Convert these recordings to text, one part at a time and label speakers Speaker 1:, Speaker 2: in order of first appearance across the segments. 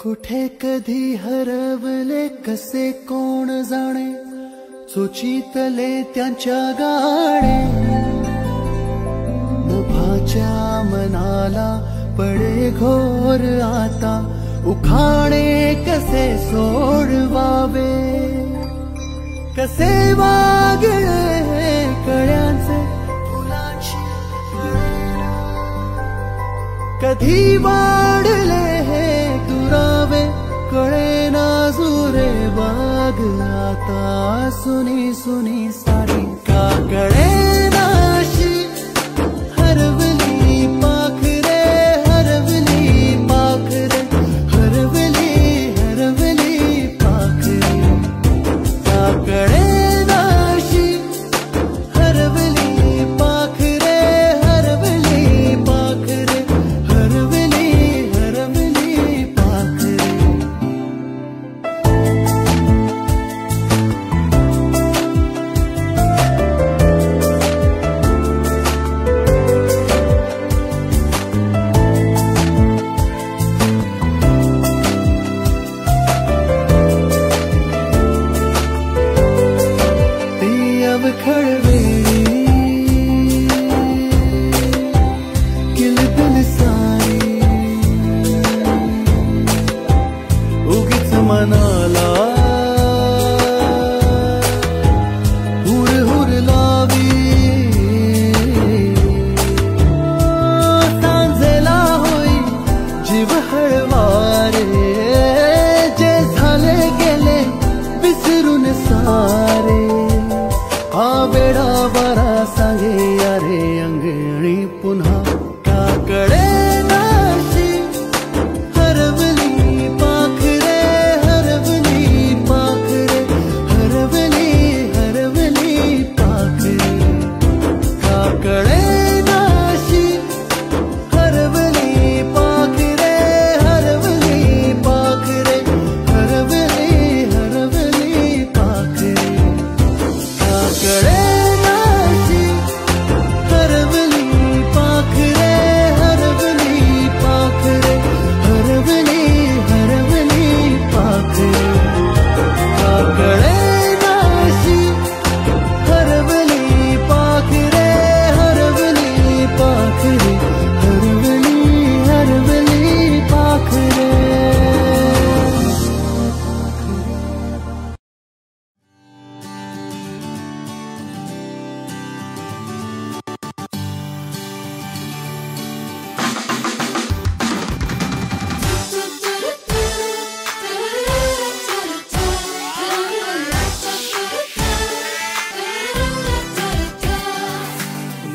Speaker 1: कुठे कधी हरवले कसे कोण जाणे, सुचितले त्यांच्या गाणे. मुभाच्या मनाला पडे घोर आता, उखाणे कसे सोडवावे. कसे वागळे कळ्यांचे फुलाची कळेना, कधी वाढले हे दुरावे कळेना जुरे बाग. आता सुनी सुनी सारी का कळेनाशी, हरवली पाखरे हरवली पाखरे हरवली हरवली पाखरे. का कळेनाशी, हरवली पाखरे हरवली पाखरे हरवली हरवली पाखरे.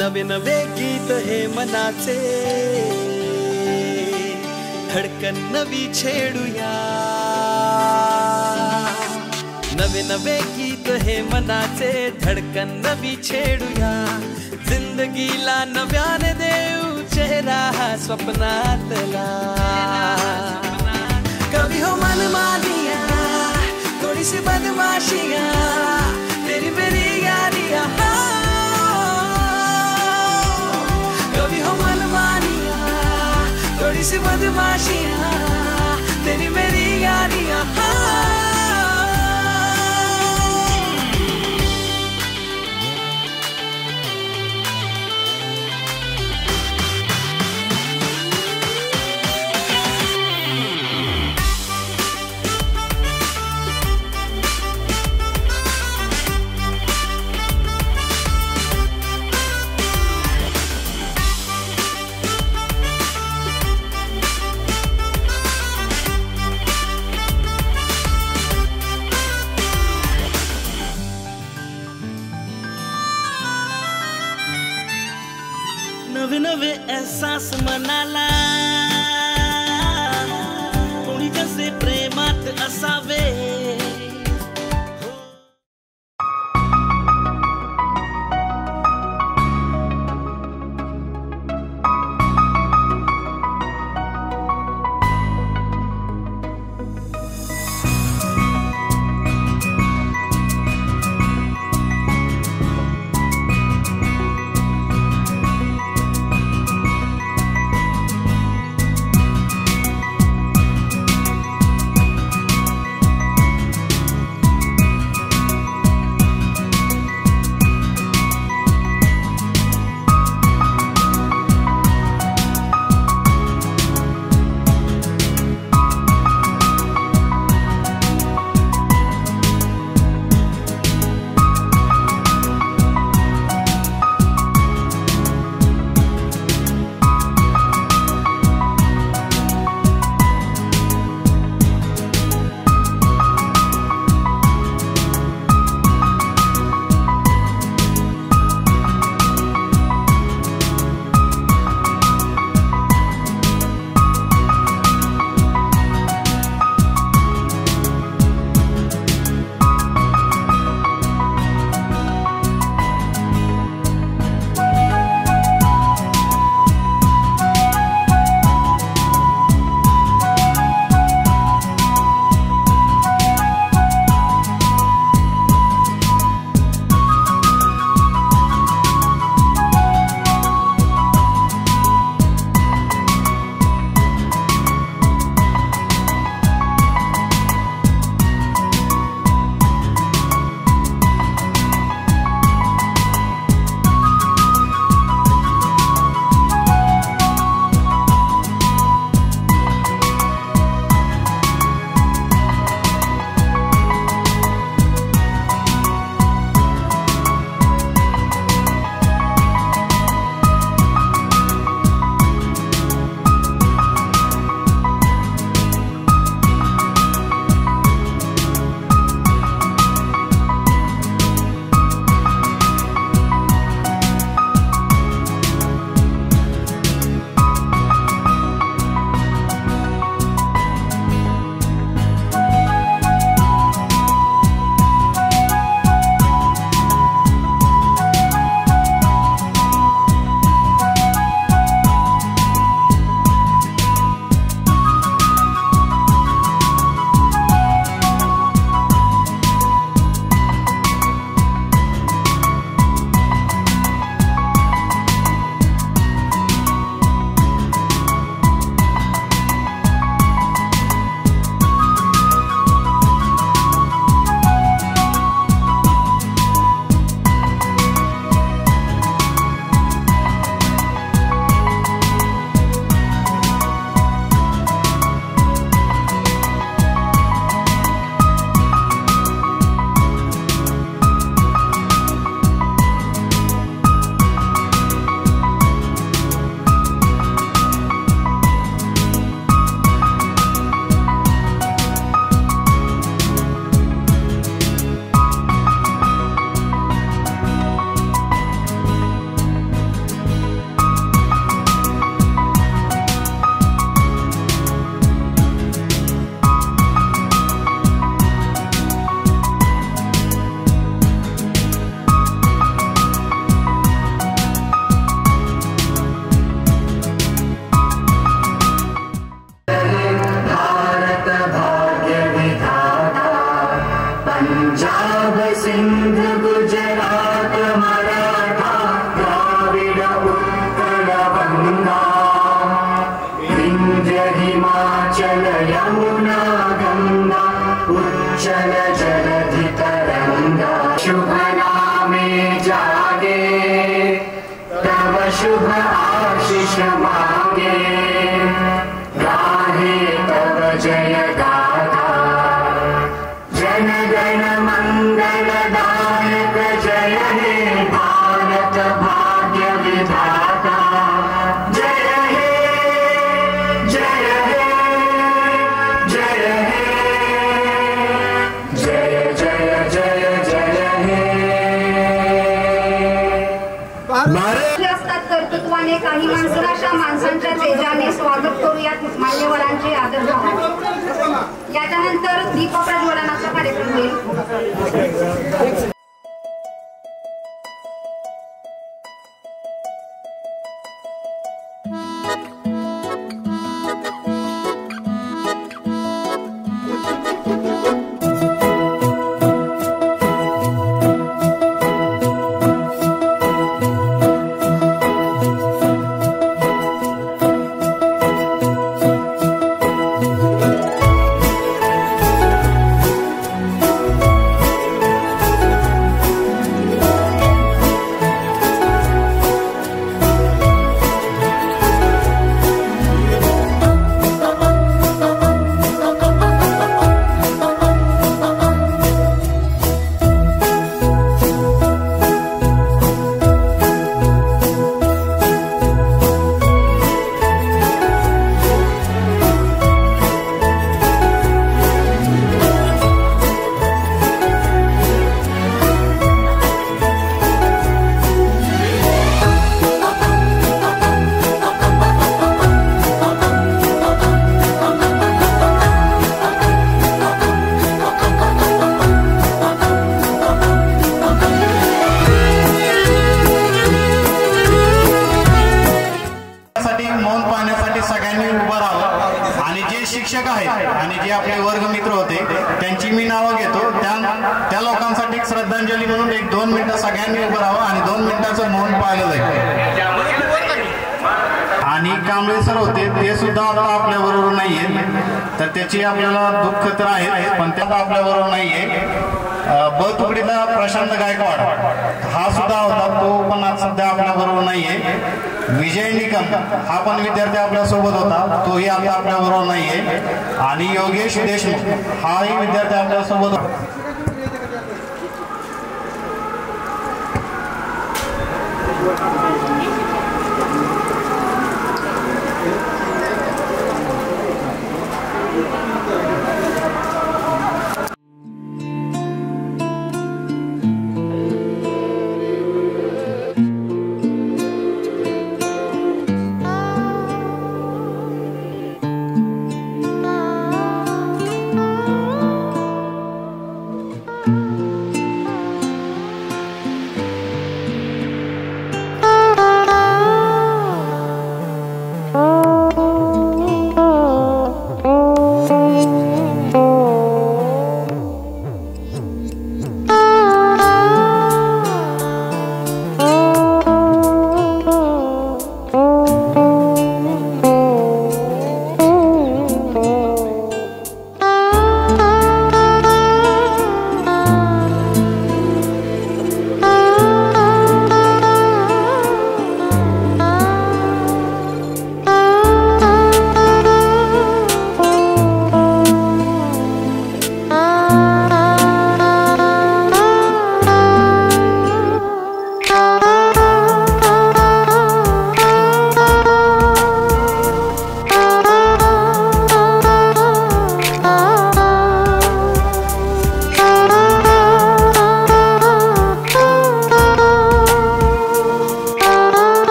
Speaker 1: नवे नवे गीत हे मनाचे, धडकन नवी छेडूया. नवे नवे गीत हे मनाचे, धडकन नवी छेडूया. जिंदगीला नव्याने देऊ चेहरा स्वप्नातला. कभी हो मन मानिया थोड़ी सी बदमाशियां, तेरी मेरी यारियां. कभी हो मन मानिया थोड़ी सी बदमाशियां, तेरी मेरी यारियां. नवे नवे एहसास मनाला, कोणी जसे प्रेमात असावे.
Speaker 2: शुभ आशीष मांगे, गाहे तव जय गाथा। जन गण मंगलदायक जय हे भारत भाग्य विधाता। जय हे जय हे जय हे जय जय जय जय हे।
Speaker 3: असतात कर्तृत्वाने काही माणसं अशा माणसांच्या तेजाने स्वागत करूयात मान्यवरांचे आदर भाव। याच्यानंतर दीप प्रज्वलनाचा कार्यक्रम होईल।
Speaker 4: शिक्षक आहेत आणि जे आपले वर्गमित्र होते त्यांची मी नावं घेतो। त्या लोकांसाठी एक श्रद्धांजली म्हणून 1-2 मिनिटं सगळ्यांनी उभं राहावं आणि 2 मिनिटाचं मौन पाळलं जाईल। आणि कांबळे सर होते ते सुद्धा आता आपल्या बरोबर नाहीये, तर त्याची आपल्याला दुःख तर आहे, पण त्या आपल्या बरोबर नाहीये। ब तुकडीचा प्रशांत गायकवाड हा सुद्धा होता, तो पण आज सध्या आपल्या बरोबर नाहीये। विजय निकम हा पण विद्यार्थी आपल्या सोबत होता, तोही आता आपल्या बरोबर नाहीये। आणि योगेश देशमुख हाही विद्यार्थी आपल्या सोबत होता।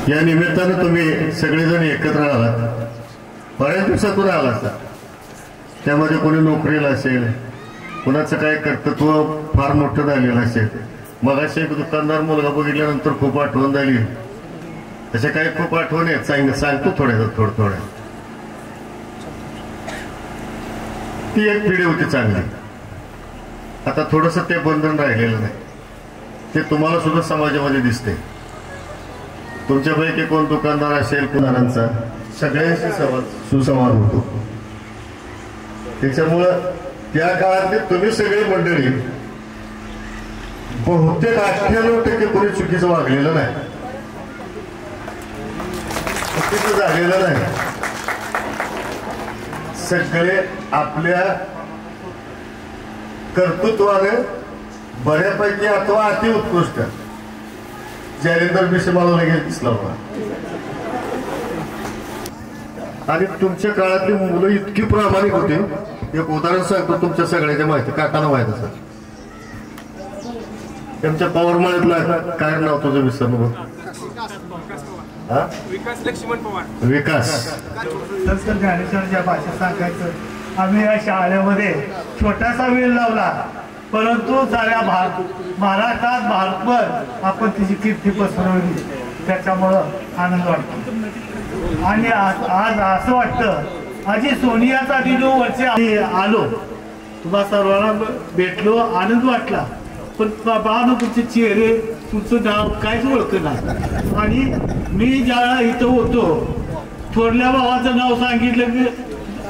Speaker 5: या निमित्तानं तुम्ही सगळेजण एकत्र आलात, बऱ्याच दिवसातून आलात. त्यामध्ये कोणी नोकरीला असेल, कुणाचं काय कर्तृत्व फार मोठं झालेलं असेल. मगाशी एक दुकानदार मुलगा बघितल्यानंतर खूप आठवण झाली. अशा काही खूप आठवण आहेत, सांगतो थोड्या. ती एक पिढी होती चांगली. आता थोडंसं ते बंधन राहिलेलं नाही. ते तुम्हाला सुद्धा समाजामध्ये दिसते. तुमच्यापैकी कोण दुकानदार असेल, कुणाचा सगळ्यांशी सुसंवाद होतो. त्याच्यामुळं त्या काळातली तुम्ही सगळी मंडळी बहुतेक 98% कोणी चुकीचं वागलेलं नाही, चुकीचं झालेलं नाही. सगळे आपल्या कर्तृत्वाने बऱ्यापैकी अथवा अति उत्कृष्ट. जालिंदर बिशे मला लगेच दिसला होता. आणि तुमच्या काळातली मुलं इतकी प्रामाणिक होती. एक उदाहरण सांगतो, तुमच्या सगळ्याच्या माहिती काकांना माहित असेल. त्यांच्या पवारमाळ्यातला काय नाव तुझं विसरलो?
Speaker 6: विकास लक्ष्मण पवार.
Speaker 5: विकास.
Speaker 7: संत ज्ञानेश्वरांच्या भाषेत सांगायचं, आम्ही या शाळेमध्ये छोटासा वेळ लावला, परंतु साऱ्या महाराष्ट्रात भारतभर आपण तिची कीर्ती पसरवली. त्याच्यामुळं आनंद वाटतो. आणि आज असं वाटतं, आजी सोनियासाठी जो वर्षे आलो, तुम्हा सर्वांना भेटलो, आनंद वाटला. पण बाबांनो तुमचे चेहरे, तुमचं नाव काहीच ओळखलं नाही. आणि मी ज्यावेळेला इथं होतो, थोरल्या भावाचं नाव सांगितलं की,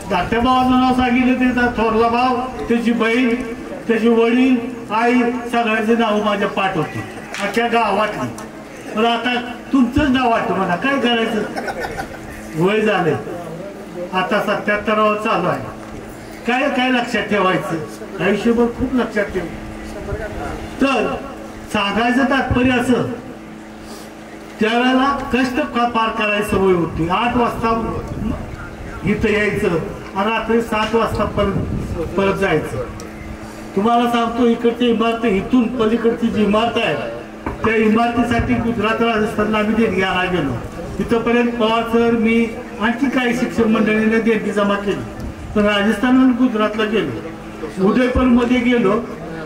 Speaker 7: धाकट्या भावाचं नाव सांगितलं, त्याचा थोरला भाव, त्याची बहीण, त्याचे वडील, आई, सगळ्यांचे नाव माझ्या पाठ होती अख्ख्या गावातली. पण आता तुमचंच नाव वाटतं मला, काय करायचं? वय झालंय आता 77 चालू आहे. काय काय लक्षात ठेवायचं? आयुष्यभर खूप लक्षात ठेव. तर सांगायचं तात्पर्य असं, त्यावेळेला कष्ट पार करायची सवय होती. 8 वाजता इथं यायचं आणि रात्री 7 वाजता परत जायचं. तुम्हाला सांगतो, इकडची इमारत, इथून पलीकडची जी इमारत आहे, त्या इमारतीसाठी गुजरात राजस्थानला आम्ही देणगी आणायला गेलो. तिथंपर्यंत पवार सर, मी, आणखी काही शिक्षक मंडळीने देणगी जमा केली. पण राजस्थान आणि गुजरातला गेलो. उदयपूरमध्ये गेलो,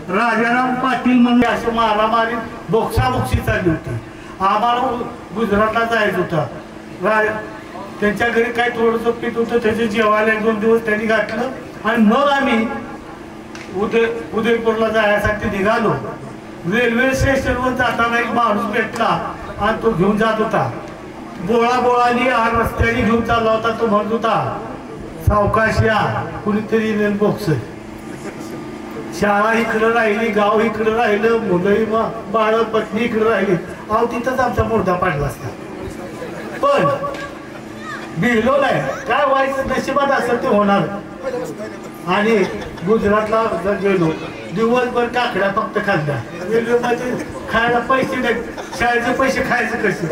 Speaker 7: राजाराम पाटील म्हणून अशी मारामारी बोक्साबोक्सी चालली होती. आम्हाला गुजरातला जायचं होता. त्यांच्या घरी काय थोडंसं पीठ होतं, त्याचे जेवायला 1-2 दिवस त्यांनी घातलं. आणि मग आम्ही उदयपूरला जायसाठी निघालो. रेल्वे स्टेशनवर जाताना एक माणूस भेटला आणि तो घेऊन जात होता. बोळाने रस्त्याने घेऊन चालला होता. तो म्हणत होता, सावकाश या, कुणीतरी बोक्स. शाळा इकडं राहिली, गाव इकडं राहिलं, मुलं बाळ पत्नी इकडं राहिली. अहो, तिथंच आमचा मुर्दा पाडला असता. पण भिलो नाही, काय व्हायचं, नशिबात असेल ते होणार. आणि गुजरातला गेलो, दिवसभर काकड्या फक्त खाल्ल्या. रेल्वेमध्ये खायला पैसे नाही, शाळेचे पैसे खायचे कसे?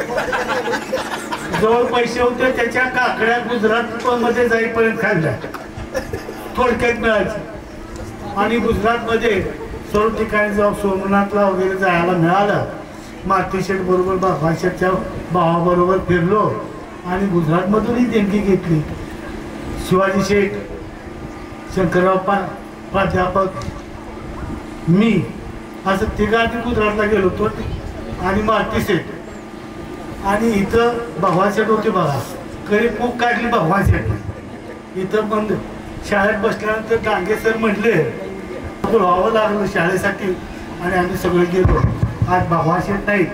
Speaker 7: जवळ पैसे होते, त्याच्या काकड्या गुजरात मध्ये जाईपर्यंत खाल्ल्या, थोडक्यात मिळायची. आणि गुजरातमध्ये सर्व ठिकाणी जाऊन सोमनाथला वगैरे जायला मिळालं. मारुती शेठ बरोबर, बाबा शेठच्या भावाबरोबर फिरलो आणि गुजरातमधूनही देणगी घेतली. शिवाजी शेठ, शंकरराव प्राध्यापक, मी, असं तिघांनी गुजरातला गेलो होतो. आणि मारुती शेठ आणि इथं भगवान शेठ होते बघा, कधी खूप काढली भगवान शेठ. इथं पण शाळेत बसल्यानंतर डांगे सर म्हटले, व्हावं लागलं शाळेसाठी. आणि आम्ही सगळे गेलो. आज भगवान शेठ नाही,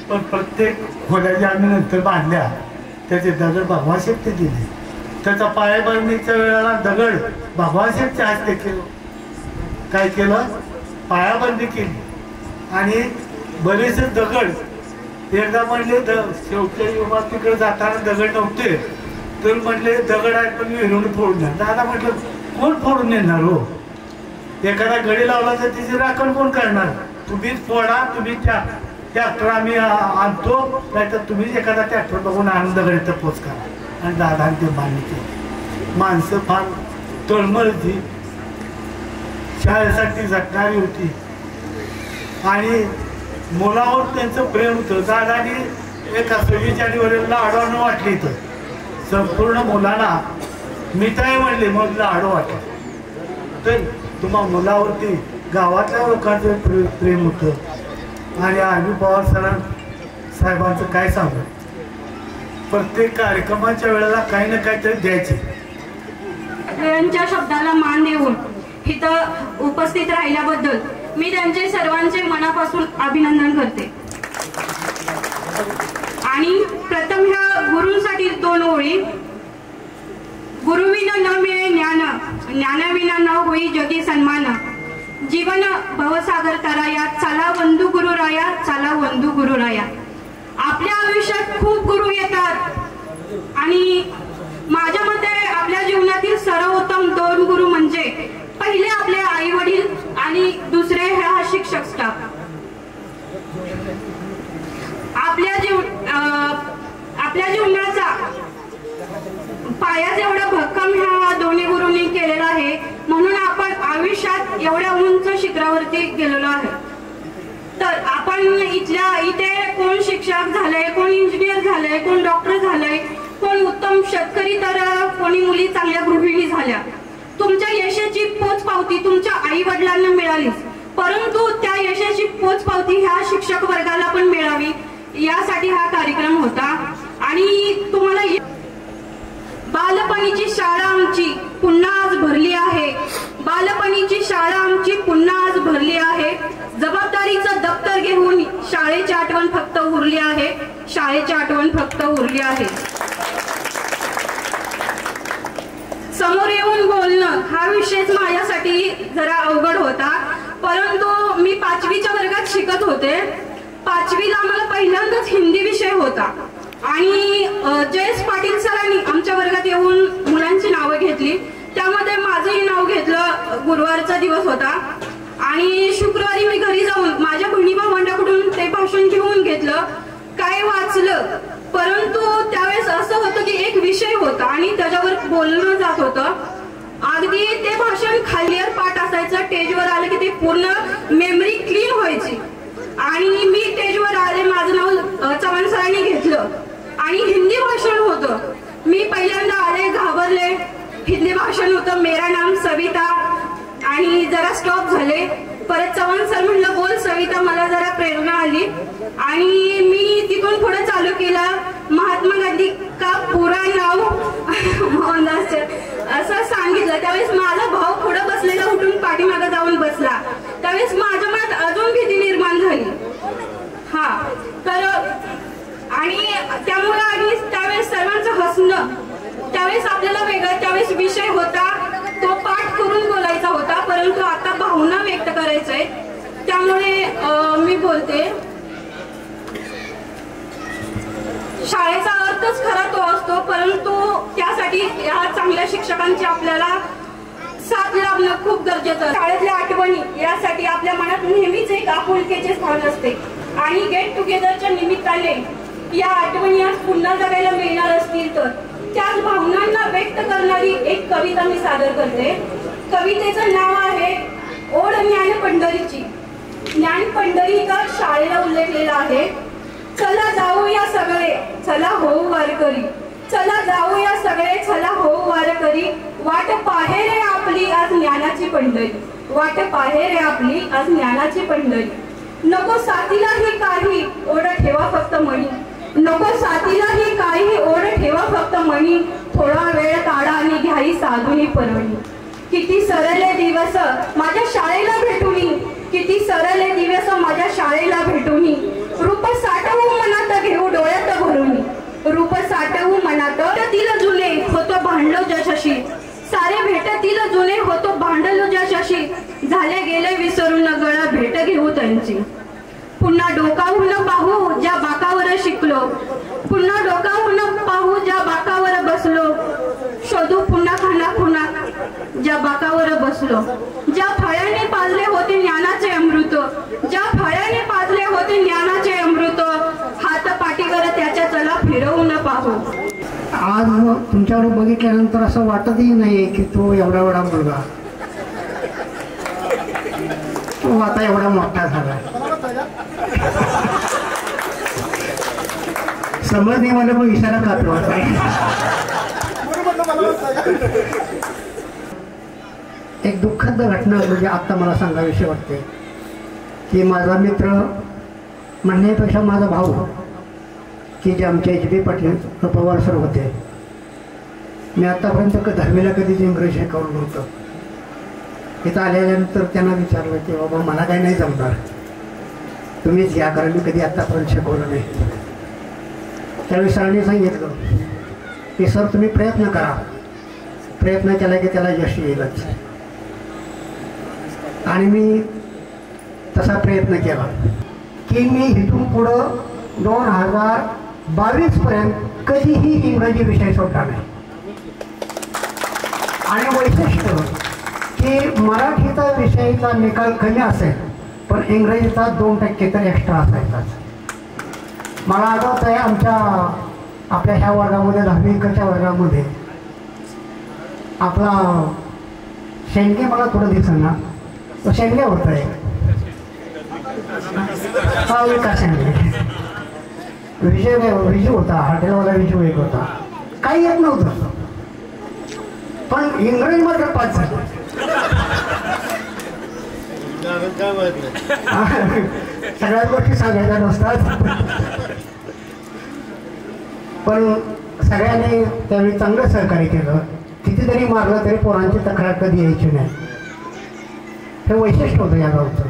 Speaker 7: पण प्रत्येक खोल्या ज्या आम्ही नंतर बांधल्या, त्याचे दगड भगवान शेठ ते दिले. त्याचा पायाभरणीच्या वेळेला दगड भगवान शेठच्या हस्ते केलं. काय केलं? पायाबंदी केली. आणि बरेचसे दगड एकदा म्हणले, शेवटच्या युगात तिकडे जाताना दगड नव्हते, तर म्हणले दगड आहे पण विहिरून फोडून द्या. दादा म्हटलं, कोण फोडून येणार हो? एखादा गडी लावला तर तिची राखण कोण करणार? तुम्हीच फोडा, तुम्ही ट्रॅक्टर आम्ही आणतो, नाहीतर तुम्हीच एखादा ट्रॅक्टर बघून आनंद गडीत पोच करा. आणि दादा ते मान्य केलं. माणसं फार तळमळ होती, शाळेसाठी झटणारी होती आणि मुलावर त्यांचं प्रेम होतं. दादानी एक 26 जानेवारीला लाडू वाटली तर संपूर्ण मुलांना मिठाई म्हणली मग लाडू वाटले. तर तुम्हा मुलावरती गावातल्या लोकांचं प्रेम होतं आणि आम्ही पवार साहेबांचं काय सांगू. प्रत्येक कार्यक्रमाच्या वेळेला काही ना काहीतरी द्यायचे.
Speaker 6: त्यांच्या शब्दाला मान देऊन इथं उपस्थित राहिल्याबद्दल मी त्यांचे सर्वांचे मनापासून अभिनंदन करते. आणि प्रथम ह्या गुरूंसाठी 2 ओळी. गुरुविना न मिळे ज्ञान, ज्ञानाविना न होई जगी सन्मान. जीवन भवसागर तराया, चला वंदू गुरुराया, चला वंदू गुरुराया. आपल्या आयुष्यात खूप गुरु येतात आणि माझ्या मते आपल्या जीवनातील सर्वोत्तम 2 गुरु म्हणजे पहिले आपले आई वडील आणि दुसरे हा शिक्षक स्टाफ. आपल्या जीवनाचा पाया जेवढा भक्कम ह्या दोन्ही गुरूंनी केलेला आहे म्हणून आपण आयुष्यात एवढ्या उंच शिखरावरती गेलेलो आहे. तर आपण इथे कोण शिक्षक झालंय, कोण इंजिनियर झालंय, कोण डॉक्टर झालंय, कोण उत्तम शेतकरी, तर कोणी मुली चांगल्या गृहिणी झाल्या. तुमच्या यशाची पोचपावती तुमच्या आई वडिलांना मिळालीच, परंतु त्या यशाची पोचपावती ह्या शिक्षक वर्गाला पण मिळावी यासाठी हा कार्यक्रम होता. आणि तुम्हाला बालपणीची शाळा आमची पुन्हा आज भरली आहे. बालपणीची शाळा आमची पुन्हा आज भरली आहे. जबाबदारीचं दप्तर घेऊन शाळेची आठवण फक्त उरली आहे. शाळेची आठवण फक्त उरली आहे. समोर येऊन बोलणं हा विषयच माझ्यासाठी जरा अवघड होता, परंतु मी 5वीच्या वर्गात शिकत होते. 5वीला आम्हाला पहिल्यांदाच हिंदी विषय होता आणि जयेश पाटील सरांनी आमच्या वर्गात येऊन मुलांची नावं घेतली. त्यामध्ये माझंही नाव घेतलं. गुरुवारचा दिवस होता आणि शुक्रवारी मी घरी जाऊन माझ्या बहिणी भावंडाकडून ते भाषण घेऊन घेतलं. काय वाचलं, परंतु त्यावेळेस असं होतं की एक विषय होता आणि त्याच्यावर बोलणं जात होतं. अगदी ते भाषण खालीवर पाठ असायचं, स्टेजवर आलं की ते पूर्ण मेमरी क्लीन व्हायची. आणि मी स्टेजवर आले, माझं नाव चव्हाण सरांनी घेतलं आणि हिंदी भाषण होतं. मी पहिल्यांदा आले, घाबरले. हिंदी भाषण होतं, मेरा नाम सविता, आणि जरा स्टॉप झाले. परत चव्हाण सर म्हणलं बोल सविता, मला जरा प्रेरणा आली आणि मी तिथून पुढे चालू केलं. महात्मा गांधी का पुरा नाव मोहनदास असं सांगितलं. त्यावेळेस माझा भाऊ पुढे बसलेला उठून पाठीमागे जाऊन बसला. त्यावेळेस माझ्या मनात अजून भीती निर्माण झाली. हा तर आणि त्यामुळे आणि त्यावेळेस सर्वांचं हसणं, त्यावेळेस आपल्याला वेगळा त्यावेळेस विषय होता, तो पाठ करून बोलायचा होता, परंतु आता भावना व्यक्त करायचंय. त्यामुळे मी बोलते, शाळेचा अर्थच खरा तो असतो, परंतु त्यासाठी या चांगल्या शिक्षकांची आपल्याला साथ लाभणं खूप गरजेचं. शाळेतल्या आठवणी यासाठी आपल्या मनात नेहमीच एक आपुलकीचे स्थान असते आणि गेट टुगेदरच्या निमित्ताने या आठवणी आज पुन्हा जगायला मिळणार असतील तर त्याच भावनांना व्यक्त करणारी एक कविता मी सादर करते. कवितेचं नाव आहे ओढ ज्ञान पंढरीची. ज्ञान पंढरीचा शाळेला उल्लेखलेला आहे. चला जाऊया सगळे, चला होऊ वारकरी, चला जाऊया सगळे, चला होऊ वारकरी. वाट पाहे रे आपली आज ज्ञानाची पंढरी, वाट पाहे रे आपली आज ज्ञानाची पंढरी. नको साथीलाही काही ओढ ठेवा फक्त मणी, नको साथीलाही काही ओढ ठेवा फक्त मणी. थोडा वेळ काढा आणि घ्याई साधुनी परवणी. किती सरले दिवस माझ्या शाळेला भेटुनी, किती सरले दिवस माझ्या शाळेला भेटुनी. रूप साठवू मनात घेऊ डोळ्यात भरुनी, रूप साठवू मनात भेटतील जुने होतो भांडलो जशाशी, सारे भेटतील जुने होतो भांडलो जशाशी. झाले गेले विसरून गळा भेट घेऊ त्यांची. पुन्हा डोकावून पाहू ज्या बाकावर शिकलो, पुन्हा डोकावून पाहू ज्या बाकावर बसलो. शोधू पुन्हा खाना पुन्हा ज्या बाकावर बसलो. ज्या फळ्याने पाजले होते ज्ञानाचे अमृत, ज्या फळ्याने पाजले होते ज्ञानाचे अमृत. हात पाठीवर त्याच्या चला फिरवून पाहू.
Speaker 8: आज तुमच्यावर बघितल्यानंतर असं वाटतही नाही की तो एवढा एवढा मुलगा, तो आता एवढा मोठा झाला. समजणे मला मग इशारा खातो. एक दुःखद घटना म्हणजे आत्ता मला सांगावीशी वाटते की माझा मित्र म्हणण्यापेक्षा माझा भाऊ की जे आमचे HB पाटील पवार सर होते, मी आतापर्यंत 10वीला कधीच इंग्रजी शिकवलं नव्हतं. इथं आल्यानंतर त्यांना विचारलं की बाबा मला काही नाही जमणार, तुम्हीच घ्या, कारण मी कधी आत्तापर्यंत शिकवलं नाही. त्यावेळी सरांनी सांगितलं की सर तुम्ही प्रयत्न करा, प्रयत्न केला की त्याला यश येईलच. आणि मी तसा प्रयत्न केला की मी इथून पुढं 2022पर्यंत कधीही इंग्रजी विषय सोडला नाही. आणि वैशिष्ट्य की मराठीचा विषयाचा निकाल कमी असेल पण इंग्रजीचा 2% तर एक्स्ट्रा असायचाच. मला आठवत आहे आपल्या ह्या वर्गामध्ये 10वीच्या वर्गामध्ये आपला शेंडगे मला थोडं दिसेना, तो शेंडगे होता आहे, हा विकास शेंडगे. विजय होता, हॉटेलवाला विजू एक होता, काही येत नव्हतं पण इंग्रजी मात्र 5 झालं. सगळ्याच गोष्टी सांगायच्या नसतात पण सगळ्यांनी त्यावेळी चांगलं सहकार्य केलं. कितीतरी मारलं तरी पोरांची तक्रार कधी यायची नाही, हे वैशिष्ट्य होतं या गावचं.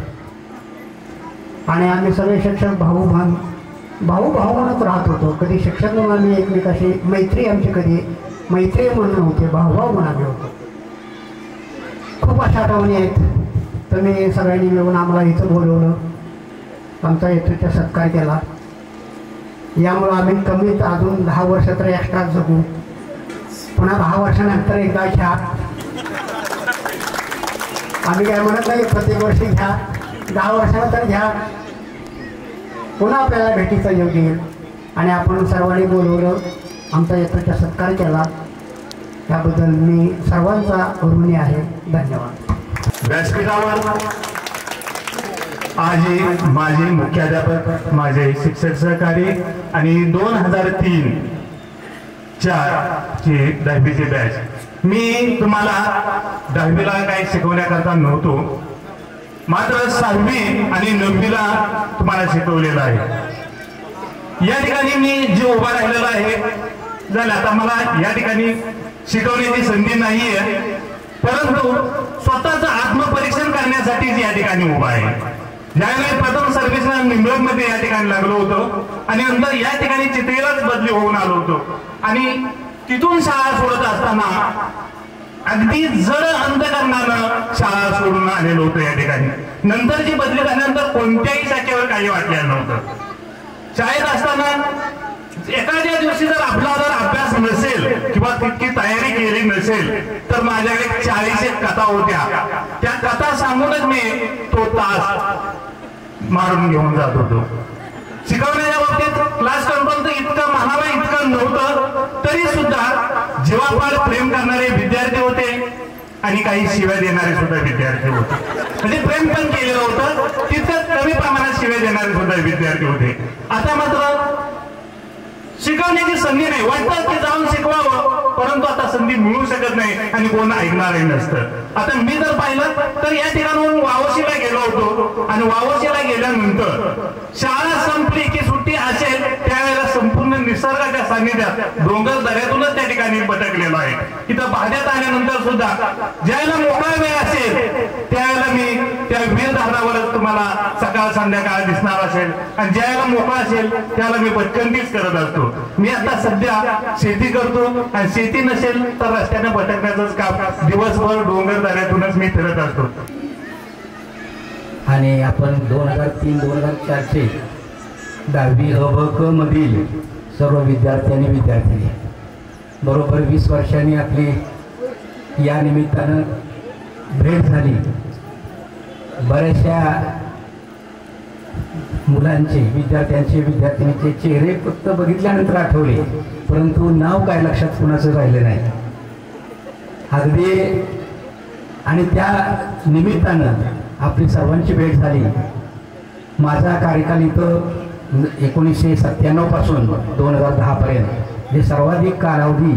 Speaker 8: आणि आम्ही सगळे शिक्षक भाऊ म्हणत राहत होतो. कधी शिक्षक म्हणून आम्ही एकमेकाशी मैत्री, आमची कधी मैत्री म्हणून नव्हते, भाऊ म्हणून आम्ही होतो. खूप अशा आठवणी आहेत. तुम्ही सगळ्यांनी मिळून आम्हाला इथं बोलवलं, आमचा इथं सत्कार केला. यामुळं आम्ही कमीत अजून 10 वर्ष तर एक्स्ट्रा जगू. पुन्हा 10 वर्षानंतर एकदा घ्या, आम्ही काय म्हणत नाही प्रत्येक वर्षी घ्या, 10 वर्षानंतर घ्या, पुन्हा आपल्याला भेटीचा योग येईल. आणि आपण सर्वांनी बोलवलं, आमचा यथोचित सत्कार केला, याबद्दल मी सर्वांचा ऋणी आहे. धन्यवाद.
Speaker 9: व्यासपीठावर आज माझे मुख्याध्यापक, माझे शिक्षक सहकारी आणि 2003-04 ची 10वीची बॅच. मी तुम्हाला 10वीला काही शिकवण्याकरता नव्हतो, मात्र 6वी आणि 9वीला तुम्हाला शिकवलेलं आहे. या ठिकाणी मी जे उभा राहिलेला आहे झालं, आता मला या ठिकाणी शिकवण्याची संधी नाहीये, परंतु स्वतःचं आत्मपरीक्षण करण्यासाठी या ठिकाणी उभा आहे. ज्यावेळी प्रथम सर्व्हिसला निंबळमध्ये या ठिकाणी लागलो होतो आणि नंतर या ठिकाणी चित्रेलाच बदली होऊन आलो होतो आणि तिथून शाळा सोडत असताना अगदी जड अंतकरणानं शाळा सोडून आलेलो होतो या ठिकाणी. नंतरची बदली झाल्यानंतर कोणत्याही शाखेवर काही वाटलेलं नव्हतं. शाळेत असताना एखाद्या दिवशी जर आपला अभ्यास नसेल किंवा तितकी तयारी केली नसेल तर माझ्याकडे 40 कथा होत्या. त्या कथा सांगूनच मी तो तास मारून घेऊन जात होतो. शिकवण्याच्या बाबतीत क्लास कंट्रोल तर इतकं म्हणावं इतकं नव्हतं, तरी सुद्धा जीवापाड प्रेम करणारे विद्यार्थी होते आणि काही शिव्या देणारे सुद्धा विद्यार्थी होते. म्हणजे प्रेम पण केलेलं होतं, तितकं कमी प्रमाणात शिव्या देणारे सुद्धा विद्यार्थी होते. आता मात्र शिकवण्याची संधी नाही, वाटतं की जाऊन शिकवावं, परंतु आता संधी मिळू शकत नाही आणि कोण ऐकणारही नसतं. आता मी जर पाहिलं तर या ठिकाणून वावशीला गेलो होतो आणि वावशीला गेल्यानंतर शाळा संपली की सुट्टी असेल त्यावेळेला संपूर्ण निसर्गाच्या सानिध्यात डोंगर दऱ्यातूनच त्या ठिकाणी भटकलेलो आहे. इथं भाज्यात आल्यानंतर सुद्धा ज्यावेळेला मोकळा वेळ असेल त्यावेळेला मी त्या वीरधारावरच तुम्हाला सकाळ संध्याकाळ दिसणार असेल आणि ज्यावेळेला मोकळा असेल त्यावेळेला मी भटकंतीच करत असतो. मी आता सध्या शेती करतो आणि शेती नसेल तर रस्त्याने भटकण्याचंच काम, दिवसभर डोंगर दऱ्यातूनच मी फिरत असतो.
Speaker 10: आणि आपण 2003-2004चे 10वी अ ब क मधील सर्व विद्यार्थी आणि विद्यार्थिनी बरोबर 20 वर्षांनी आपली या निमित्तानं भेट झाली. बऱ्याचशा मुलांचे, विद्यार्थ्यांचे, विद्यार्थिनीचे चेहरे फक्त बघितल्यानंतर आठवले, परंतु नाव काय लक्षात कुणाचं राहिलं नाही अगदी. आणि त्या निमित्तानं आपली सर्वांची भेट झाली. माझा कार्यकाल इथं 1997 पासून 2010 पर्यंत जे सर्वाधिक कालावधी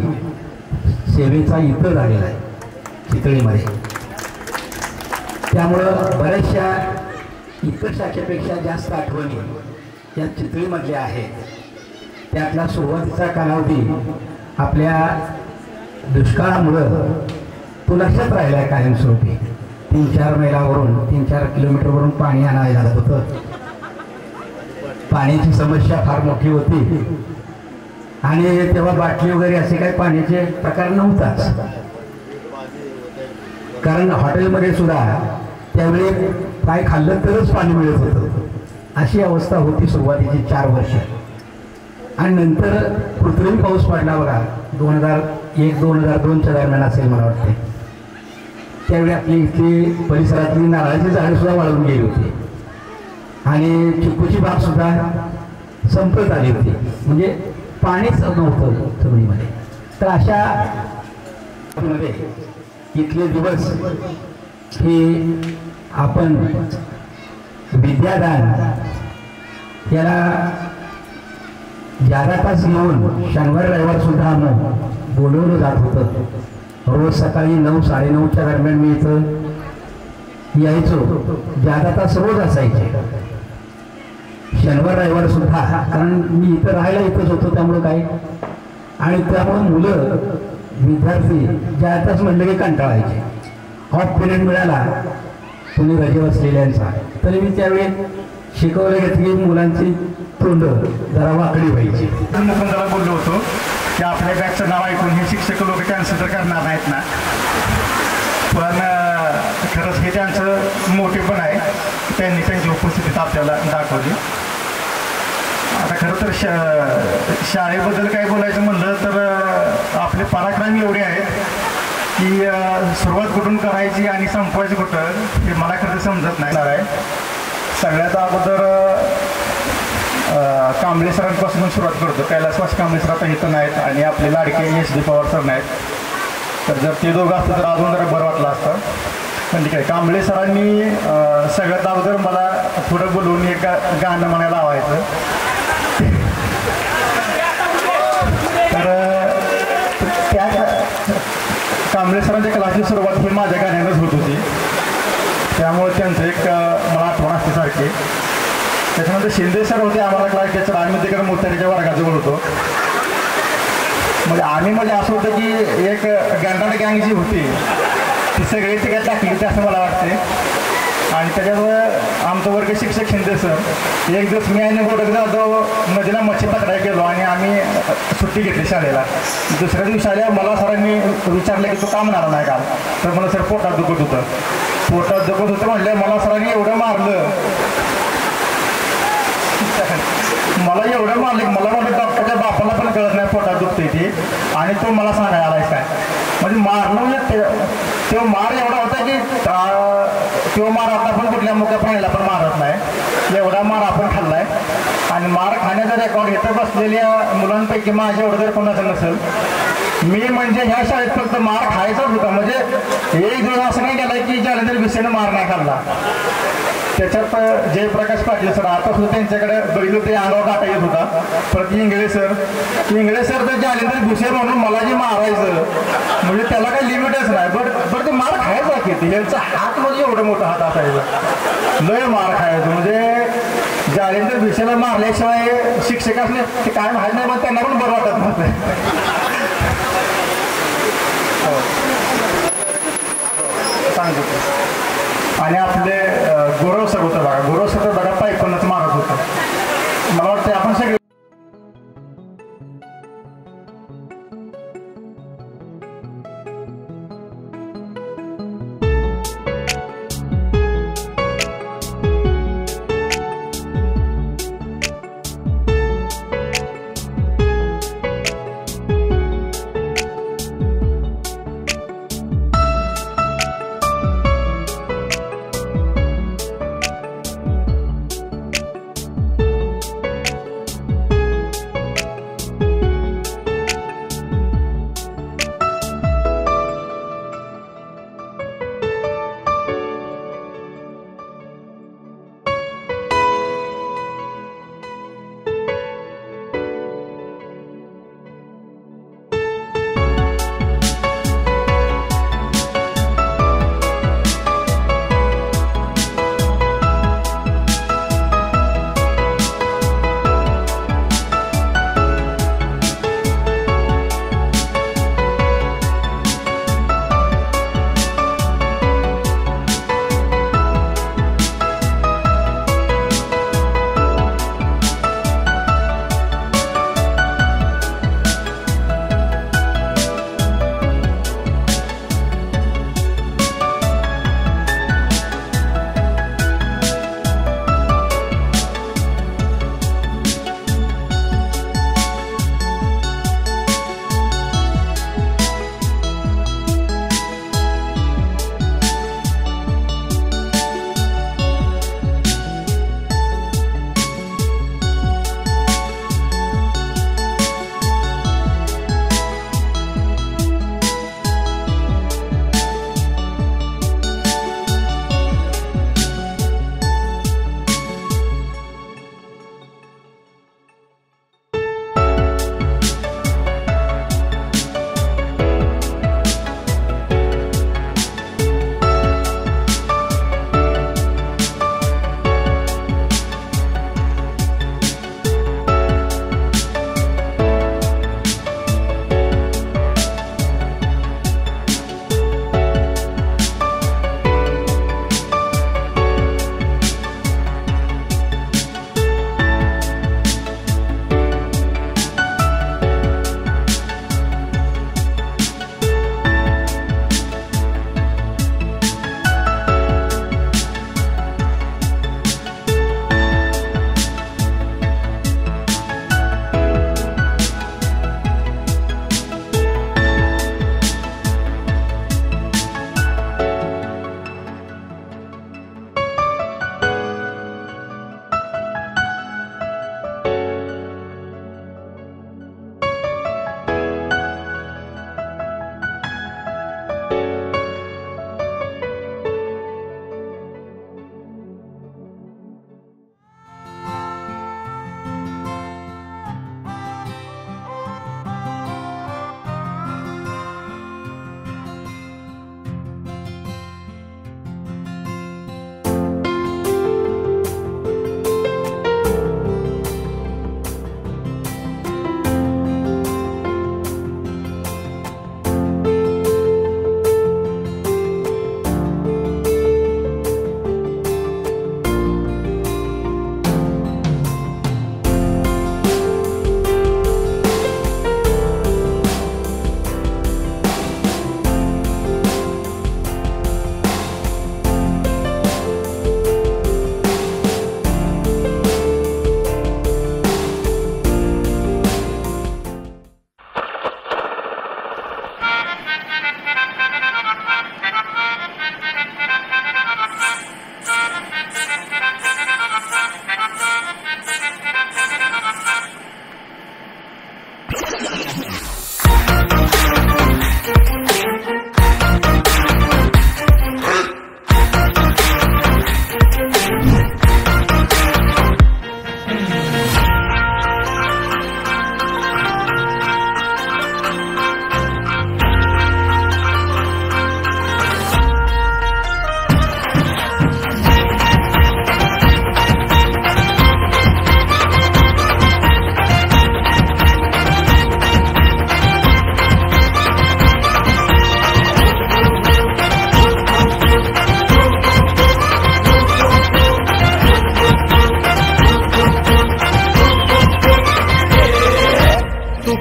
Speaker 10: सेवेचा इथं झालेला आहे चितळीमध्ये. त्यामुळं बऱ्याचशा इतर शाखेपेक्षा जास्त आठवणी या चितळीमधल्या आहेत. त्यातला सुरुवातीचा कालावधी आपल्या दुष्काळामुळं तो लक्षात राहिला आहे कायमस्वरूपी. 3-4 मैलावरून 3-4 किलोमीटरवरून पाणी आणायला लागत होतं. पाण्याची समस्या फार मोठी होती आणि तेव्हा बाटली वगैरे असे काही पाण्याचे प्रकार नव्हताच. कारण हॉटेलमध्ये सुद्धा त्यावेळी काय खाल्लं तरच पाणी मिळत होतं. अशी अवस्था होती सुरुवातीची 4 वर्ष. आणि नंतर कृत्रिम पाऊस पडला बघा 2001-2002च्या दरम्यान असेल मला वाटते. त्यावेळी आपली इथली परिसरातली नारळाची झाडं सुद्धा वाळून गेली होती आणि चिकूची बाग सुद्धा संपत आली होती. म्हणजे पाणीच नव्हतं चवळीमध्ये. तर अशा मध्ये इथले दिवस हे आपण विद्यादान याला ज्यादा तास येऊन शनिवार रविवार सुद्धा आम्हाला बोलवलं जात होतं. रोज सकाळी 9-9:30च्या दरम्यान मी इथं यायचो. ज्यादा तास रोज असायचे शनिवार रविवार सुद्धा. कारण मी इथं राहायला इथंच होतो त्यामुळं काय. आणि त्यामुळं मुलं विद्यार्थी ज्या तास म्हणलं की कंटाळायचे. ऑफ पिरियड मिळाला तुम्ही रजे बसलेल्यांचा तरी मी त्यावेळी शिकवलं घेतलं की मुलांची तोंड जरा वाकडी व्हायची.
Speaker 9: मुकुंदाला बोललो होतो की आपल्या बॅगचं नाव ऐकून हे शिक्षक लोक कॅन्सल तर करणार नाहीत ना. पण खरंच हे त्यांचं मोठेपण आहे. त्यांनी त्यांची उपस्थितीत आपल्याला दाखवली. आता खरं तर शाळेबद्दल काय बोलायचं म्हणलं तर आपले पराक्रम एवढे आहेत की सुरुवात कुठून करायची आणि संपवायची कुठं हे मला खरं समजत नाही आहे. सगळ्यात अगोदर कांबळे सरांपासून सुरुवात करतो. कैलासवासी कांबळे सर आता इथं नाहीत आणि आपले लाडके SD पवार सर नाहीत. तर जर ते दोघं असतं तर अजून जरा बरं वाटलं असतं. पण ठीक आहे. कांबळे सरांनी सगळ्यात अगोदर मला थोडं बोलवून एक गाणं म्हणायला लावायचं. तर त्या कांबळे सरांच्या क्लासची सुरुवात ही माझ्या गाण्यानंच होत होती. त्यामुळे त्यांचं एक मला आठवण असते सारखे. त्याच्यानंतर शिंदे सर होते आम्हाला क्लास टीचर. आम्ही तिकडे मोत्याच्या वर्गाजवळ होतो. म्हणजे असं होतं की एक गँडाड गँग जी होती ती सगळी तिकडे टाकली होती असं मला वाटते. आणि त्याच्यामुळे आमचं वर्ग शिक्षक शिंदे सर एक दिवस मी आणि गोडक जाधव नदीला मच्छी पकडायला गेलो आणि आम्ही सुट्टी घेतली शाळेला. दुसऱ्या दिवशी आल्या मला सरांनी विचारलं की तू का म्हणाला नाही काल. तर मला सर पोटात दुखत होतं. पोटात दुखत होतं म्हणलं मला सरांनी एवढं मारलं मला म्हणलं डॉक्टरच्या बापाला पण कळत नाही पोटात दुखते ती आणि तो मला सांगायला आलाय काय. म्हणजे मारणं म्हणजे तो मार एवढा होता की तो मार आता पण कुठल्या मुख्या प्राण्याला पण मारत नाही. एवढा मार आपण खाल्लाय. आणि मार खाण्याचा रेकॉर्ड इथं बसलेल्या मुलांपैकी माझ्या एवढं जर कोणाचं नसेल. मी म्हणजे ह्या शाळेत फक्त मार खायचाच होता. म्हणजे एक दिवस असं नाही गेला की ज्यानंतर विषयानं मार नाही खाल्ला. त्याच्यात जयप्रकाश पाटील सर आता सुद्धा त्यांच्याकडे बघितलं ते अंगावर काटा येत होता. परत इंगळे सर तर जालेंद्र भुसे म्हणून मला जे मारायचं म्हणजे त्याला काही लिमिटच नाही. बरं ते मार खायचा की यांचा हात म्हणजे एवढं मोठा हात असायचं. लय मार खायचं म्हणजे जालेंद्र भुसेला मारल्याशिवाय शिक्षकांनी ते काय माहीत नाही पण त्यांना पण बरं वाटत नव्हतं. सांगतो. आणि आपले गौरव सर होतं बघा. गौरव सर तर बघा पायपनच मारत होतं. मला वाटतं आपण सगळे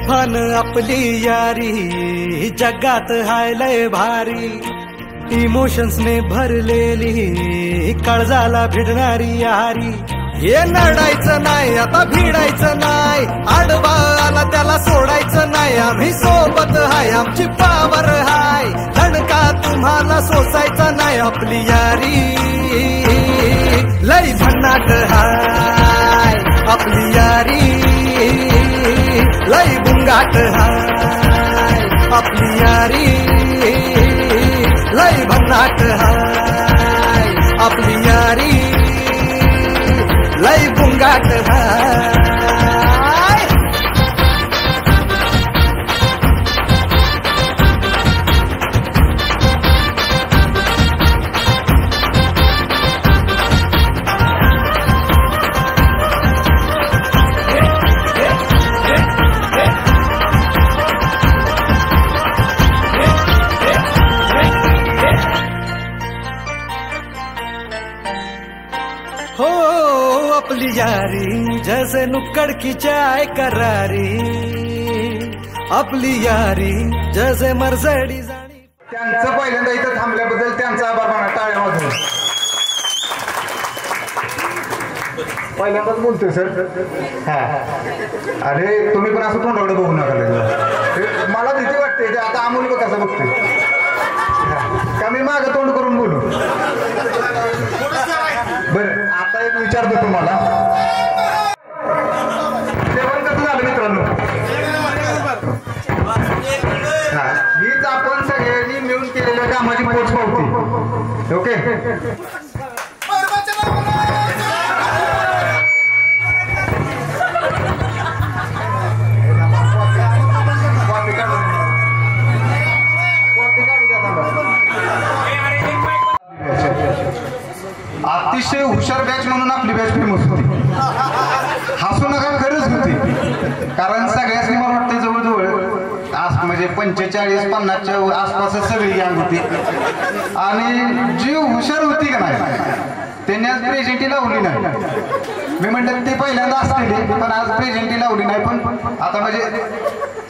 Speaker 1: तुफान आपली यारी जगात हाय लय भारी इमोशन्सने भरलेली काळजाला भिडणारी यारी हे नडायचं नाही आता भिडायचं नाही आडवा आला त्याला सोडायचं नाही आम्ही सोबत हाय आमची पावर हाय धडका तुम्हाला सोसायचा नाही आपली यारी लई भन्नाट हाय आपली यारी लई बुंगाट हाय आपली यारी लई भन्नाट हाय आपली यारी लई बुंगाट हाय अपनी यारी जैसे नुक्कड़ की चाय करारी आपली यारी जैसे मर्सिडीज
Speaker 11: त्यांचं पहिल्यांदा इथं थांबल्याबद्दल त्यांचा आभार माना टाळ्यामधून पहिल्यांदाच बोलतोय सर हा अरे तुम्ही पण असं तोंडाकडे बघू नका मला भीती वाटते आता अमोल बघ कसं बघतोय का मी मागं तोंड करून बोलू बरं आता एक विचारतो तुम्हाला जेवण कसं झालं मित्रांनो हीच आपण सगळ्यांनी मिळून केलेल्या कामाची पोच पावती ओके अतिशय हुशार बॅच म्हणून आपली बॅच फेमस होती हसू नका खरंच होती कारण सगळ्याच मला वाटतं जवळजवळ आज म्हणजे 45-50च्या आसपासच सगळी गँग होती आणि जी हुशार होती का नाही त्यांनी आज प्रेझेंटी लावली नाही मी म्हटलं ते पहिल्यांदा असलेली पण आज प्रेझेंटी लावली नाही पण आता म्हणजे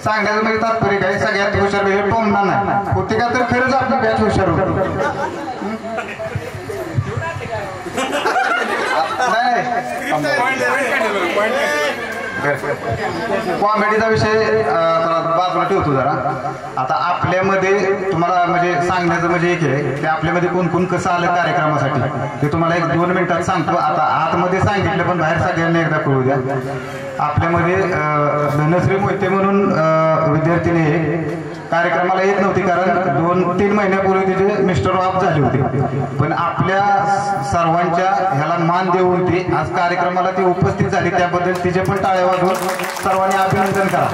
Speaker 11: सांगण्याचं म्हणजे तात्पर्य काय सगळ्यात हुशार म्हणजे टोमना नाही होती का तर खरंच आपली बॅच हुशार होती कॉमेडीचा विषय बाजूला ठेवतो जरा आता आपल्यामध्ये तुम्हाला म्हणजे सांगण्याचं म्हणजे एक आहे की आपल्यामध्ये कोण कोण कसं आलं कार्यक्रमासाठी ते तुम्हाला 1-2 मिनिटात सांगतो आता आतमध्ये सांगितलं पण बाहेर सगळ्यांनी एकदा कळू द्या आपल्यामध्ये धनश्री मोहिते म्हणून विद्यार्थिनी कार्यक्रमाला येत नव्हती कारण 2-3 महिन्यापूर्वी तिचे मिस्टर ऑफ झाले होते पण आपल्या सर्वांच्या ह्याला मान देऊन ती आज कार्यक्रमाला ती उपस्थित झाली त्याबद्दल तिचे पण टाळ्या वाजवून सर्वांनी अभिनंदन करा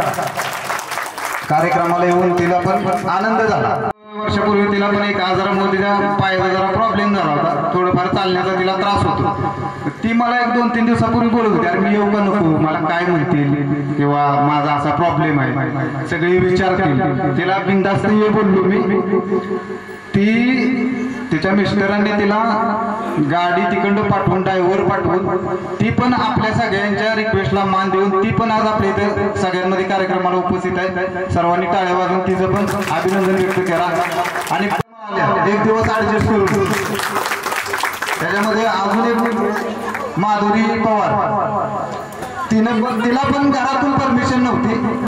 Speaker 11: कार्यक्रमाला येऊन तिला पण आनंद झाला वर्षापूर्वी तिला पण एक आजारामुळे तिच्या पायाचा जरा प्रॉब्लेम झाला होता थोडंफार चालण्याचा तिला त्रास होतो ती मला 1-2-3 दिवसापूर्वी बोलत होती अरे मी येऊ का नको मला काय म्हणतील किंवा माझा असा प्रॉब्लेम आहे सगळे विचारतील तिला बिनधास्त ये बोललो मी ती तिच्या मिस्टरांनी तिला गाडी तिकडं पाठवून ड्रायव्हर पाठवून ती पण आपल्या सगळ्यांच्या रिक्वेस्टला मान देऊन ती पण आज आपल्या इथे सगळ्यांमध्ये कार्यक्रमाला उपस्थित आहे सर्वांनी टाळ्या वाजवून तिचं पण अभिनंदन व्यक्त करा आणि एक दिवस ऍडजस्ट करून त्याच्यामध्ये अजून एक माधुरी पवार तिला पण घरातून परमिशन नव्हती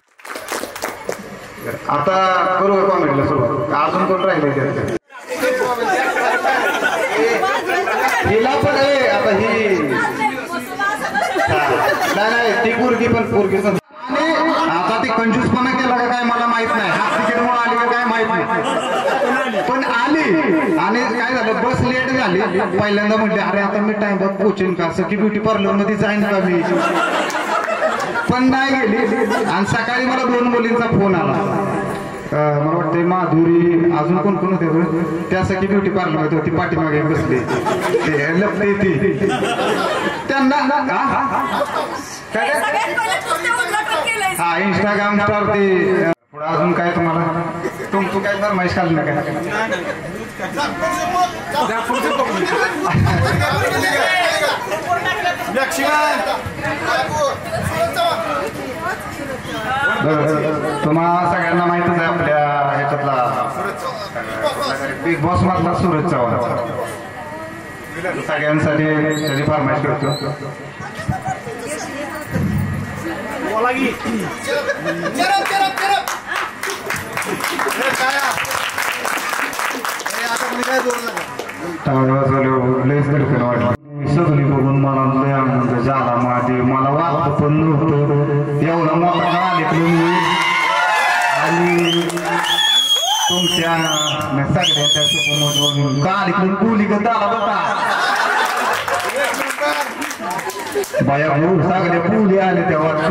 Speaker 11: आता करू कॉमेडीला सुरुवात अजून कोण राहिले हिला पण आहे आता ही नाही ती पोरगी पण आता ती कंजूसपणा केला का काय मला माहित नाही तिकीटमुळे आली का काय माहित नाही पण आली आणि काय झालं बस लेट झाली पहिल्यांदा म्हटले अरे आता मी टाइमवर पोहोचेन का सखी ब्युटी पार्लर मध्ये जाईन का मी पण नाही गेली आणि सकाळी मला 2 मुलींचा फोन आला मला वाटतं माधुरी अजून कोण कोण होते त्यासाठी ब्युटी पार्लर मध्ये होती पाठीमागे बसली लपली ती त्यांना हा इंस्टाग्राम स्टार ते पुढे अजून काय तुम्हाला तुमचं काय फरमाईश काढली ना काय तुम्हाला सगळ्यांना माहितच आहे आपल्या ह्याच्यातला बिग बॉस मधला सूरज चव्हाण सगळ्यांसाठी त्याची फरमाईश करतो. सगळी बघून मला लय आनंद झाला. माझे मला वाटतं पण नव्हतं एवढा मोठा कार्यक्रम आणि तुमच्या सगळ्यांच्या समोर कार्यक्रम कुलीगत आला होता. बाया भाऊ सगळे पुली आले त्या वाटतं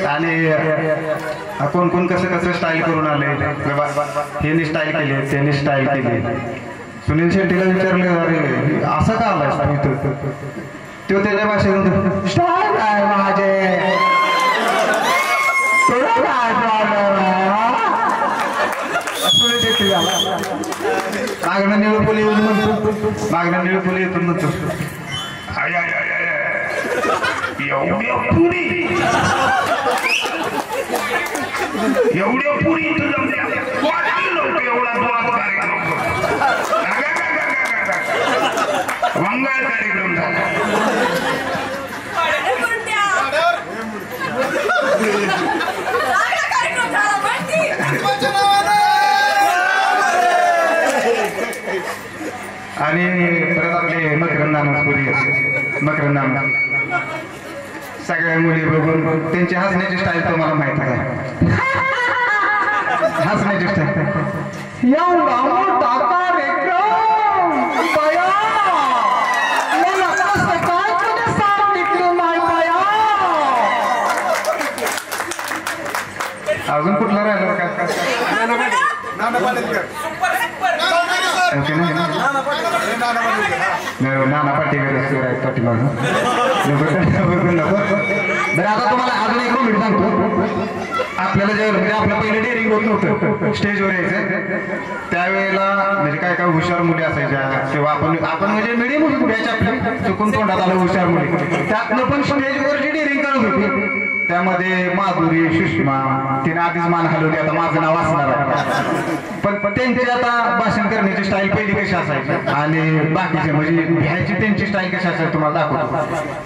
Speaker 11: आणि कोण कोण कसं कसं स्टाईल करून आले. हे स्टाईल केली त्यांनी स्टाईल केली. सुनील शेट्टीला विचारले अरे असं का आलाय इथं. तो त्याच्या भाषेतून स्टाईल आहे माझे सुनील शेट्टी मागणं निळपुली येऊन म्हणतो. मागणं निळपुली येथून म्हणतो एवढ्या पुरी मंगळ कार्यक्रम झाला. आणि परत आपले मकरंद सगळ्या मुली बघून त्यांची हसण्याची स्टाईल तुम्हाला माहित आहे. हसण्याची स्टाईल एवढा मोठा कार्यक्रम बया मला कसं काय कोणी सांगितलं नाही बया. अजून कुठला राहिलं का नाना पाटील पाठीमाग. बरं आता तुम्हाला अजून एक मिनिट सांगतो. आपल्याला ज्यावेळेला म्हणजे आपलं पहिलं डेअरिंग होत नव्हतं स्टेजवर यायचं त्यावेळेला म्हणजे काय काय हुशार मुली असायच्या तेव्हा आपण म्हणजे मिडियम मुली कुठे आपल्या चुकून तोंडात आलं हुशार मुली त्यातनं पण स्टेजवरची डेअरिंग करत होती. त्यामध्ये माधुरी सुषमा तिने आधीच मान हलवली. आता माझं नाव असणार आहे पण त्यांची आता भाषण करण्याची स्टाईल पहिली कशी असायची आणि बाकीचे म्हणजे घ्यायची त्यांची स्टाईल कशी असायची तुम्हाला दाखवतो.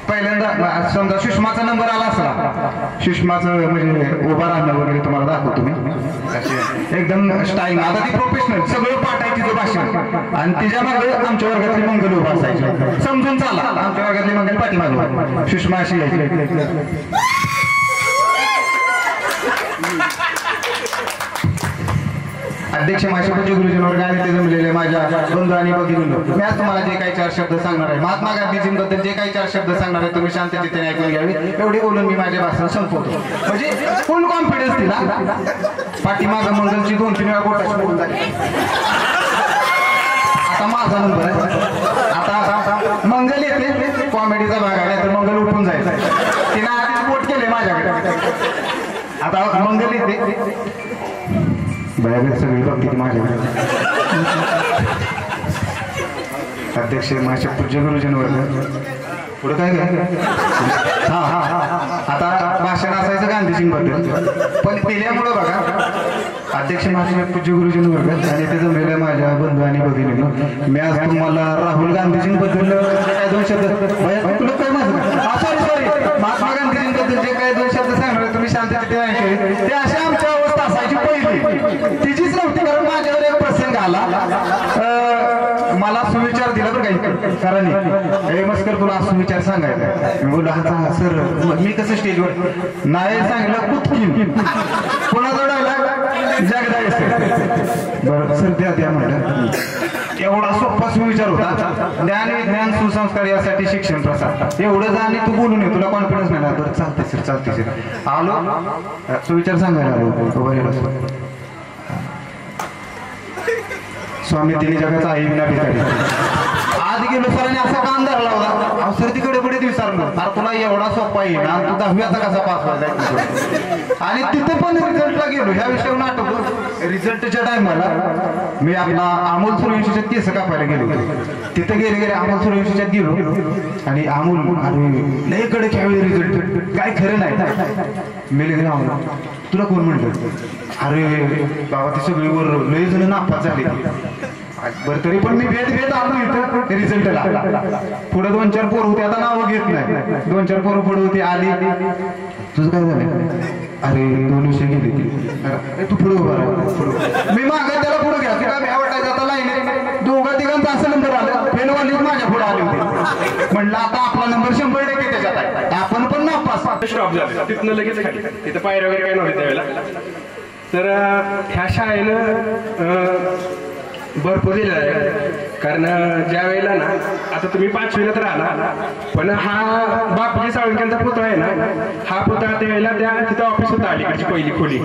Speaker 11: पहिल्यांदा समजा सुषमाचा नंबर आला असला सुषमाचं म्हणजे उभा राहणं वगैरे तुम्हाला दाखवतो मी एकदम स्टाईल. आता ती प्रोफेशनल सगळं पाठ आहे तिचं भाषण आणि तिच्या मागे आमच्या वर्गातली मंगल उभा असायची. समजून चाला आमच्या वर्गातली मंगल पाठीमागे सुषमा अशी यायची. अध्यक्ष माझ्या पूज्य गुरुजन वर्गाने ते जमलेले माझ्या बंधू आणि भगिनींनो मी आज तुम्हाला जे काही 4 शब्द सांगणार आहे महात्मा गांधीजींबद्दल जे काही 4 शब्द सांगणार आहे तुम्ही शांततेने ऐकून घ्यावे. एवढे बोलून मी माझे भाषण संपवतो. म्हणजे फुल कॉन्फिडन्स दिला. पाठीमागं मंगलची 2-3 वेळा बोटाची बोलून झाली. आता माझा नंबर आहे. आता मंगल येते कॉमेडीचा भाग आहे तर मंगल उठून जायचं. तिने आधीच बोट केले माझ्याकडे. आता मंगल येते बऱ्यापैकी सगळी बघते माझ्याकडे. अध्यक्ष माझ्या पूज्य गुरुजन वर्ग पुढे काय हा हा आता भाषण असायचं गांधीजींबद्दल पण पिल्यामुळं बघा अध्यक्ष माझे पूज्य गुरुजन वर्ग आणि ते जमलेल्या माझ्या बंधू आणि भगिनींनो मी आज तुम्हाला राहुल गांधीजींबद्दल काय 2 शब्द तुला काय माझं सॉरी महात्मा गांधीजींबद्दल जे काय 2 शब्द सांगणार तुम्ही शांततेने ऐकले ते अशा आमच्या अवस्था असायची पहिली तिचीच नव्हती. कारण माझ्यावर एक प्रसंग आला मला सुविचार दिला बरं काही कारण हे मस्कर तुला सुविचार सांगायचा. मी बोलला सर मी कसं स्टेजवर नाही सांगितलं कुतकीन कोणाचा डायलॉग जगदा बरं सर द्या म्हटलं. एवढा सोपा सुविचार होता. ज्ञान विज्ञान सुसंस्कार यासाठी शिक्षण प्रसार एवढं जा आणि तू बोलून ये तुला कॉन्फिडन्स नाही. बरं चालते सर आलो सुविचार सांगायला आलो. स्वामी तिने जगाचा आई विना भिकारी आज गेलो सरांनी असा कान धरला होता. सर तिकडे पुढे विचारलं अरे तुला एवढा सोपा येईना तू 10वी आता कसा पास व्हायचा आणि तिथे पण रिझल्टला गेलो ह्या विषयावर आठवतो रिझल्टच्या टायमाला मी आपला अमोल सूर्यवंशीच्या केस कापायला गेलो तिथे गेले अमोल सूर्यवंशीच्यात गेलो आणि अमोल अरे लय कडे खेळले रिझल्ट काय खरं नाही मी लगेच अमोल तुला कोण म्हणलं अरे बाबा ती सगळी वर लय जण नापास झाले बरं तरी पण मी भेट आलो इथं रिझल्टला पुढे 2-4 पोरं होते आता नावं घेत नाही 2-4 पोरं पुढे होती आली तुझं काय झालं अरे 2 विषय गेले तू पुढे उभा मी मागे त्याला पुढे घ्या काय भ्या वाटायचं आता लाईन 2-3 असं नंबर आलं फेलवालीच माझ्या पुढे आली होती म्हणलं आता आपला नंबर 100% त्याच्यात आहे आपण पण नापास
Speaker 12: स्टॉप झाला तिथनं लगेच खाली तिथं पायऱ्या वगैरे काय नव्हते त्यावेळेला तर ह्या शाळेनं भरपूर दिलेला आहे कारण ज्या वेळेला ना आता तुम्ही 5वीला तर आला पण हा बापूजी साळुंखेंचा पुतळा आहे ना हा पुतळा त्यावेळेला तिथं ऑफिस होता अलीकडची पहिली खोली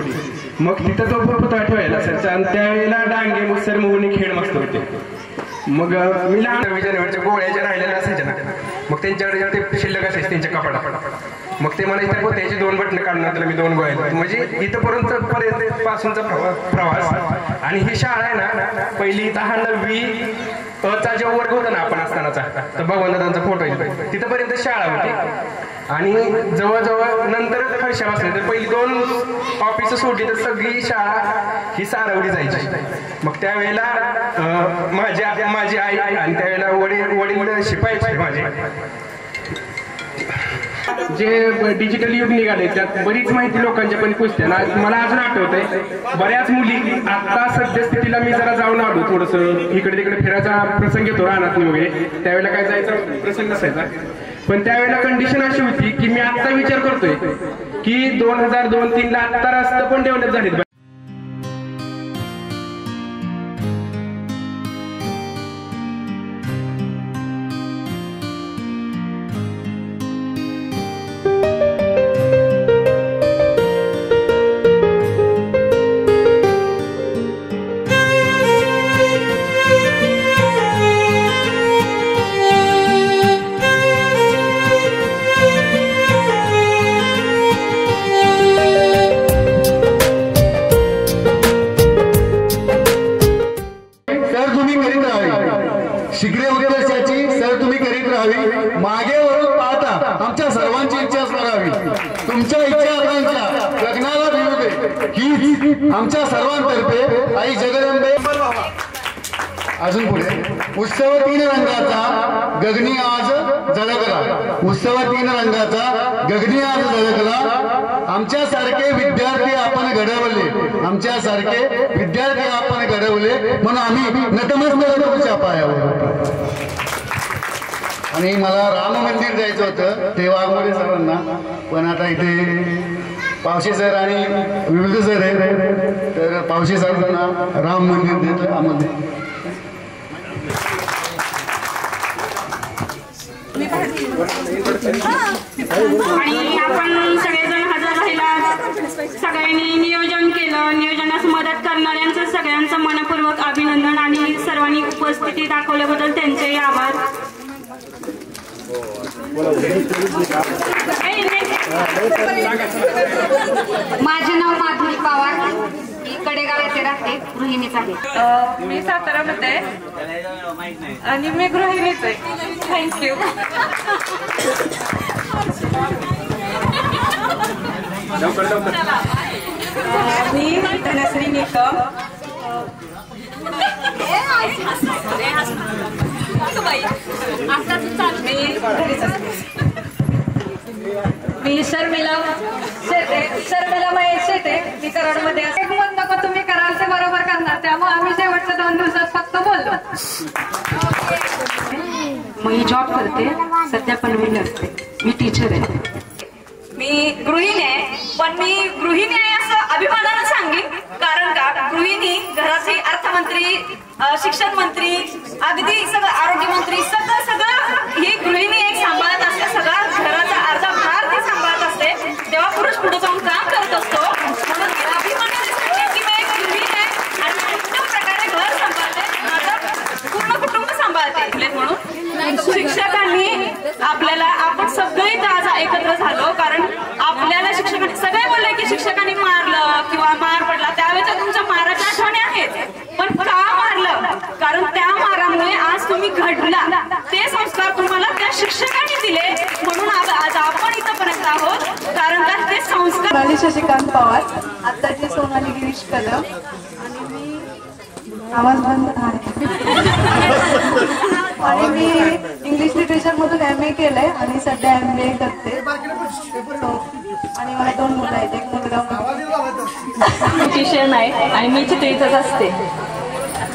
Speaker 12: मग तिथं तो पुतळा ठेवायला असायचा आणि त्यावेळेला डांगे मुसर मोहनी खेळ मस्त होते मग मी लहान जानेवारीच्या गोळ्याच्या राहिलेल्या असायच्या ना मग त्यांच्याकडे ते शिल्लक असायचे त्यांच्या कपाडात मग ते मला इथे त्याची 2 बटणं काढून त्याला मी 2 गोळ्या म्हणजे इथंपर्यंत पासूनचा प्रवास आणि ही शाळा आहे ना पहिली 9वी चा जो वर्ग होता ना आपण असतानाचा तर भगवंतांचा फोटो आहे तिथपर्यंत शाळा होती आणि जवळजवळ नंतर खर्षा बसले तर पहिली 2 ऑफिस सोडली तर सगळी शाळा ही सारवली जायची मग त्यावेळेला माझी आई आणि त्यावेळेला वडील शिपायचे माझे जे डिजिटल युग निघाले त्यात बरीच माहिती लोकांच्या पण पुसते ना मला अजून आठवतंय बऱ्याच मुली आता सद्यस्थितीला मी जरा जाऊन आलो थोडस इकडे तिकडे फिरायचा प्रसंग येतो रानात वगैरे त्यावेळेला काय जायचा प्रसंग नसायचा पण त्यावेळेला कंडिशन अशी होती की मी आता विचार करतोय की 2002-3 ला आता रस्ते पण डेव्हलप झालेत
Speaker 5: मागे वरून पाहता आमच्या सर्वांची इच्छा असणार हवी तुमच्या इच्छा आकांक्षा लग्नाला भिवू दे ही आमच्या सर्वांतर्फे आई जगदंबे अजून पुढे उत्सव 3 रंगाचा गगनी आज झळकला उत्सव 3 रंगाचा गगनी आज झळकला आमच्यासारखे विद्यार्थी आपण घडवले आमच्यासारखे विद्यार्थी आपण घडवले म्हणून आम्ही नतमस्तक तुमच्या पायावर आणि मला राम मंदिर जायचं होतं ते वाघमोडे सरांना पण आता इथे पावशे सर आणि विविध सर आहे तर पावशे सरांना राम मंदिर देतो आम्हाला
Speaker 6: आणि आपण सगळेजण हजर राहिला सगळ्यांनी नियोजन केलं नियोजनास मदत करणाऱ्यांचं सगळ्यांचं मनपूर्वक अभिनंदन आणि सर्वांनी उपस्थिती दाखवल्याबद्दल त्यांचेही आभार
Speaker 3: माझे नाव माधुरी पवार मी कडेगाव येथे राहते गृहिणीच आहे
Speaker 13: मी सातारामध्ये आणि मी गृहिणीच आहे थँक्यू मी धनश्री निकम
Speaker 3: मी शर्मिला महेश शेटे मी कराडमध्ये नको तुम्ही कराल ते बरोबर करणार त्यामुळे आम्ही शेवटच्या 2 दिवसात फक्त बोललो
Speaker 6: मी जॉब करते सध्या पनवेल असते मी टीचर आहे
Speaker 13: मी गृहिणी आहे पण मी गृहिणी आहे असं अभिमानानं सांगेन कारण का गृहिणी घराची अर्थमंत्री शिक्षण मंत्री अगदी सगळं आरोग्य मंत्री सगळं ही गृहिणी एक सांभाळत असते सगळा घराचा अर्धा भार ती सांभाळत असते तेव्हा पुरुष पुढे जाऊन काम करत असतो म्हणून अभिमानाने सांगेन की मी एक गृहिणी आहे आणि उत्तम प्रकारे घर सांभाळते माझं पूर्ण कुटुंब सांभाळते म्हणून शिक्षकांनी आपल्याला आपण सगळे आज एकत्र झालो, कारण आपल्याला शिक्षकांनी सगळे बोलले की शिक्षकांनी मारलं किंवा मार पडला, त्यावेळेच्या तुमच्या माराच्या आठवणी आहेत, पण का मारलं? कारण त्या मारामुळे आज तुम्ही घडला, ते संस्कार तुम्हाला त्या शिक्षकांनी दिले, म्हणून आज आपण इथपर्यंत आहोत, कारण का ते संस्कार.
Speaker 14: शशिकांत पवार, आत्ताची सोनाली गिरीश कदम, आणि मी आवाज बंद आहे आणि मी इंग्लिश लिटरेचर मधून MA केलंय आणि सध्या MBA करते. आणि मला 2 मुलं आहेत, एक मुलगा
Speaker 15: शिक्षण आहे आणि मी चित्रितच असते.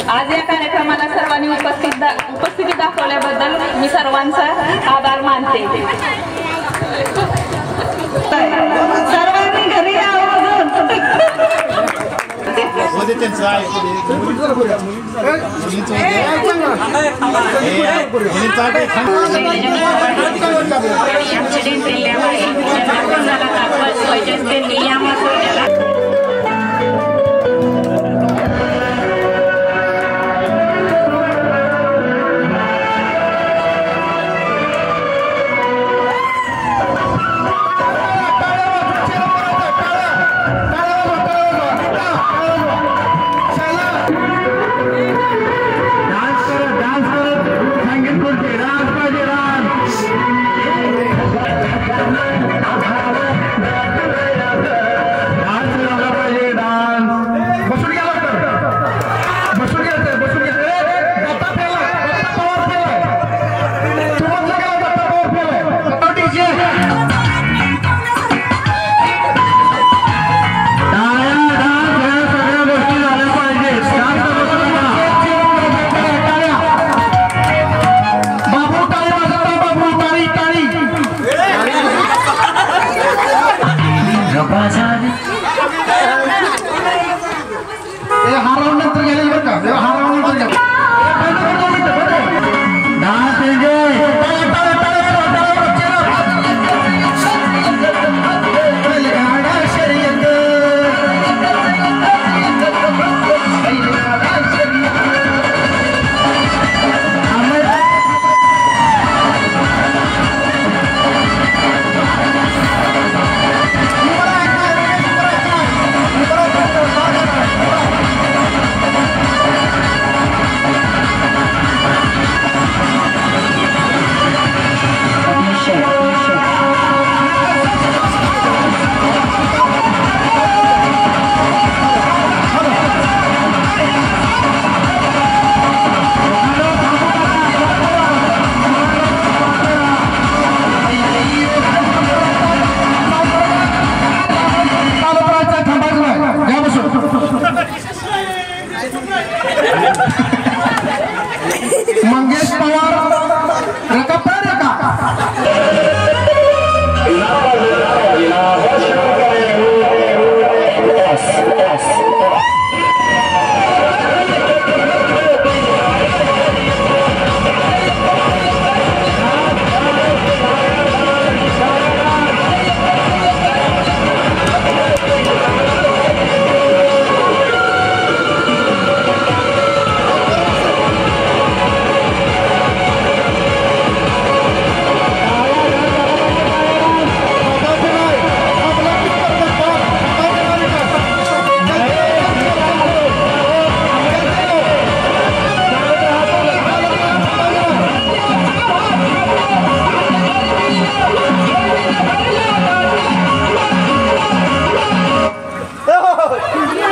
Speaker 15: आज या कार्यक्रमाला सर्वांनी उपस्थिती दाखवल्याबद्दल मी सर्वांचा आभार मानते. सर्वांनी घरी
Speaker 16: मंगेश पवार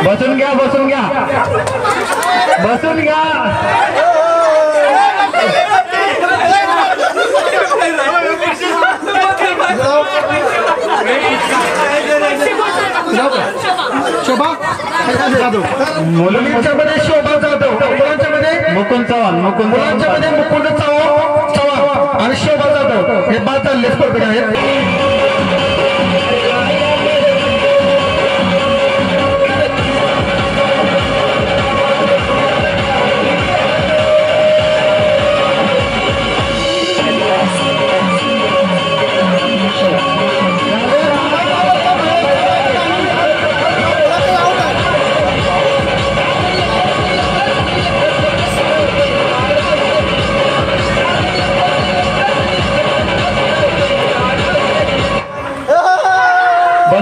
Speaker 17: बसून घ्या बसून घ्या बसून घ्या
Speaker 16: शोभा मुलांच्या मध्ये शोभा जाधव, मुलांच्या मध्ये
Speaker 17: मुकुंद चव्हाण,
Speaker 16: मुलांच्या मध्ये मुकुंद चव्हाण आणि शोभा जाधव हे 5 चालले स्पर्धक आहेत.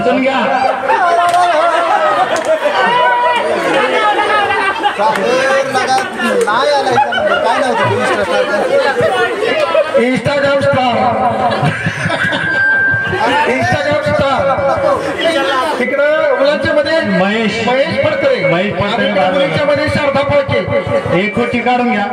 Speaker 16: बसून घ्या. इंस्टाग्राम स्टार तिकडं मुलांच्या मध्ये महेश फडतरे मुलांच्या मध्ये शारदा फळके एक खोटी काढून घ्या.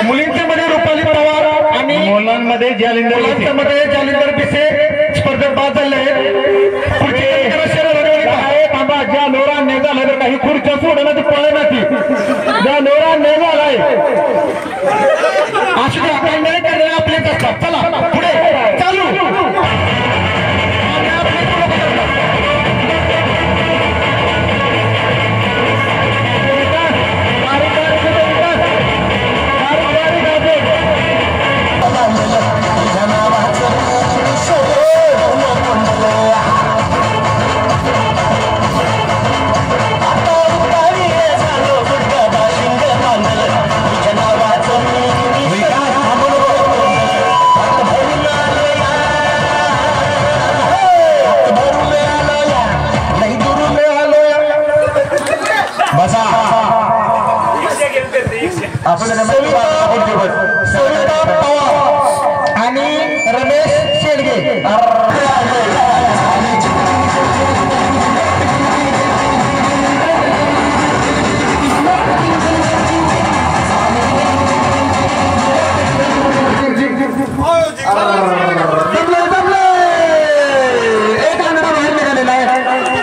Speaker 16: मुलींच्या मध्ये रुपाली पवार आणि मुलांमध्ये जालिंदर पिसे स्पर्धेत बाद झाले. थांबा, ज्या नोरा ने झाला तर काही खुर्च्या सोडणार पळे नाही. ज्या नोरा ने झालाय अशी नाही करणे आपलेच असतात. चला पुढे चालू. सविता पवार आणि रमेश शेडगे.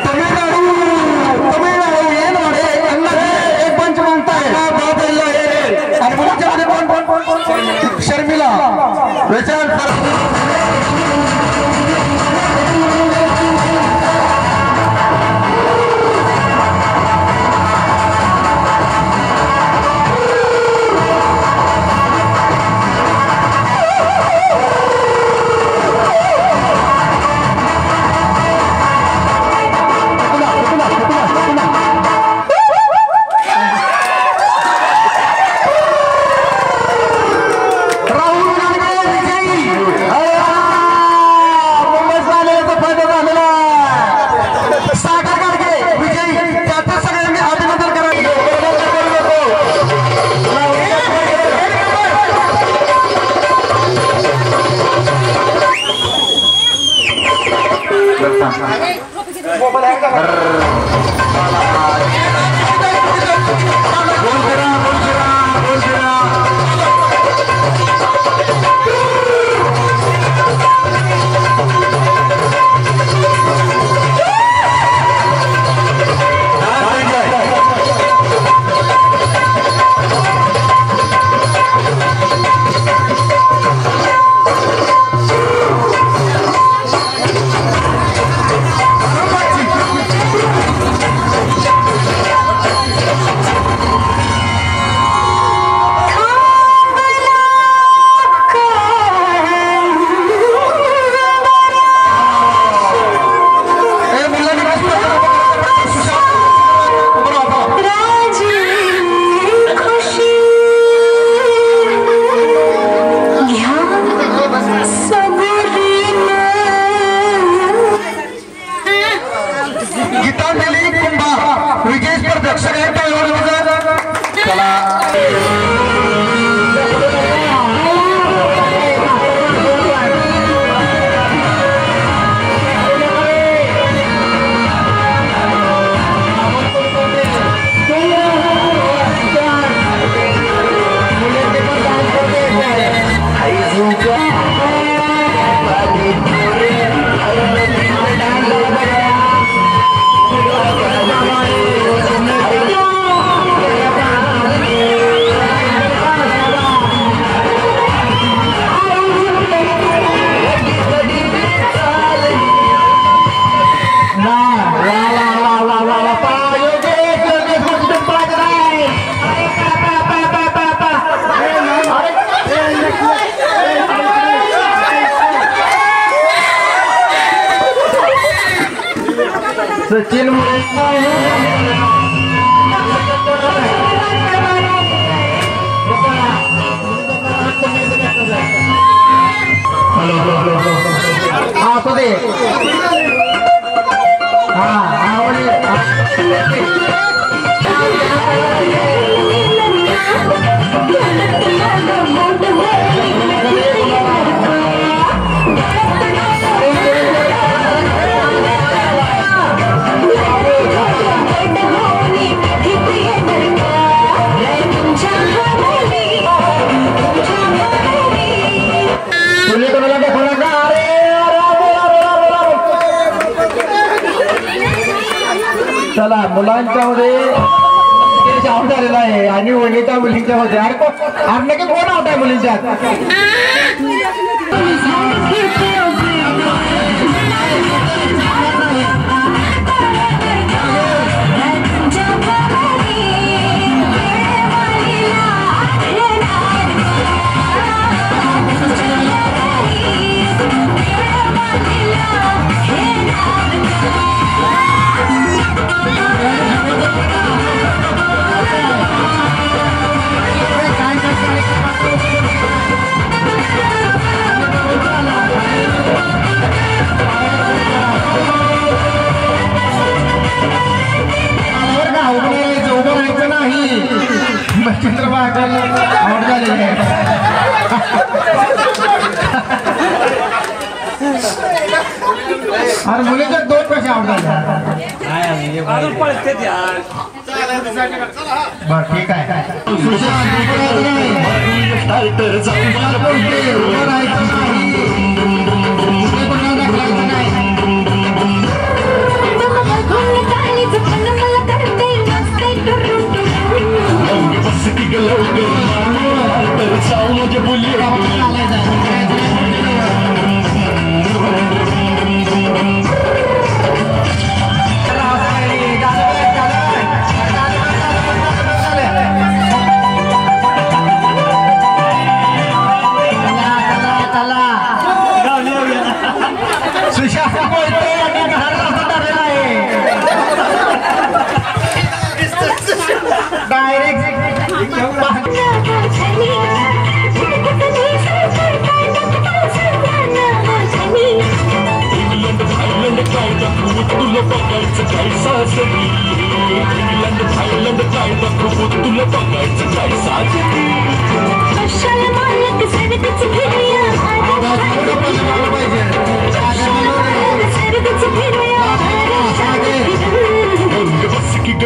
Speaker 16: तमिळनाडू एक पंच म्हणताय आणि मुलांच्या सचिन असू दे चला मुलांच्या मध्ये आउट झालेला आहे आणि वनिता मुलींच्या मध्ये अरे नक्की कोण आउट आहे मुलींच्या चंद्रभागा आउट झालेले आहे अरे मुलीच्या 2 कसे आउट झाले बर ठीक आहे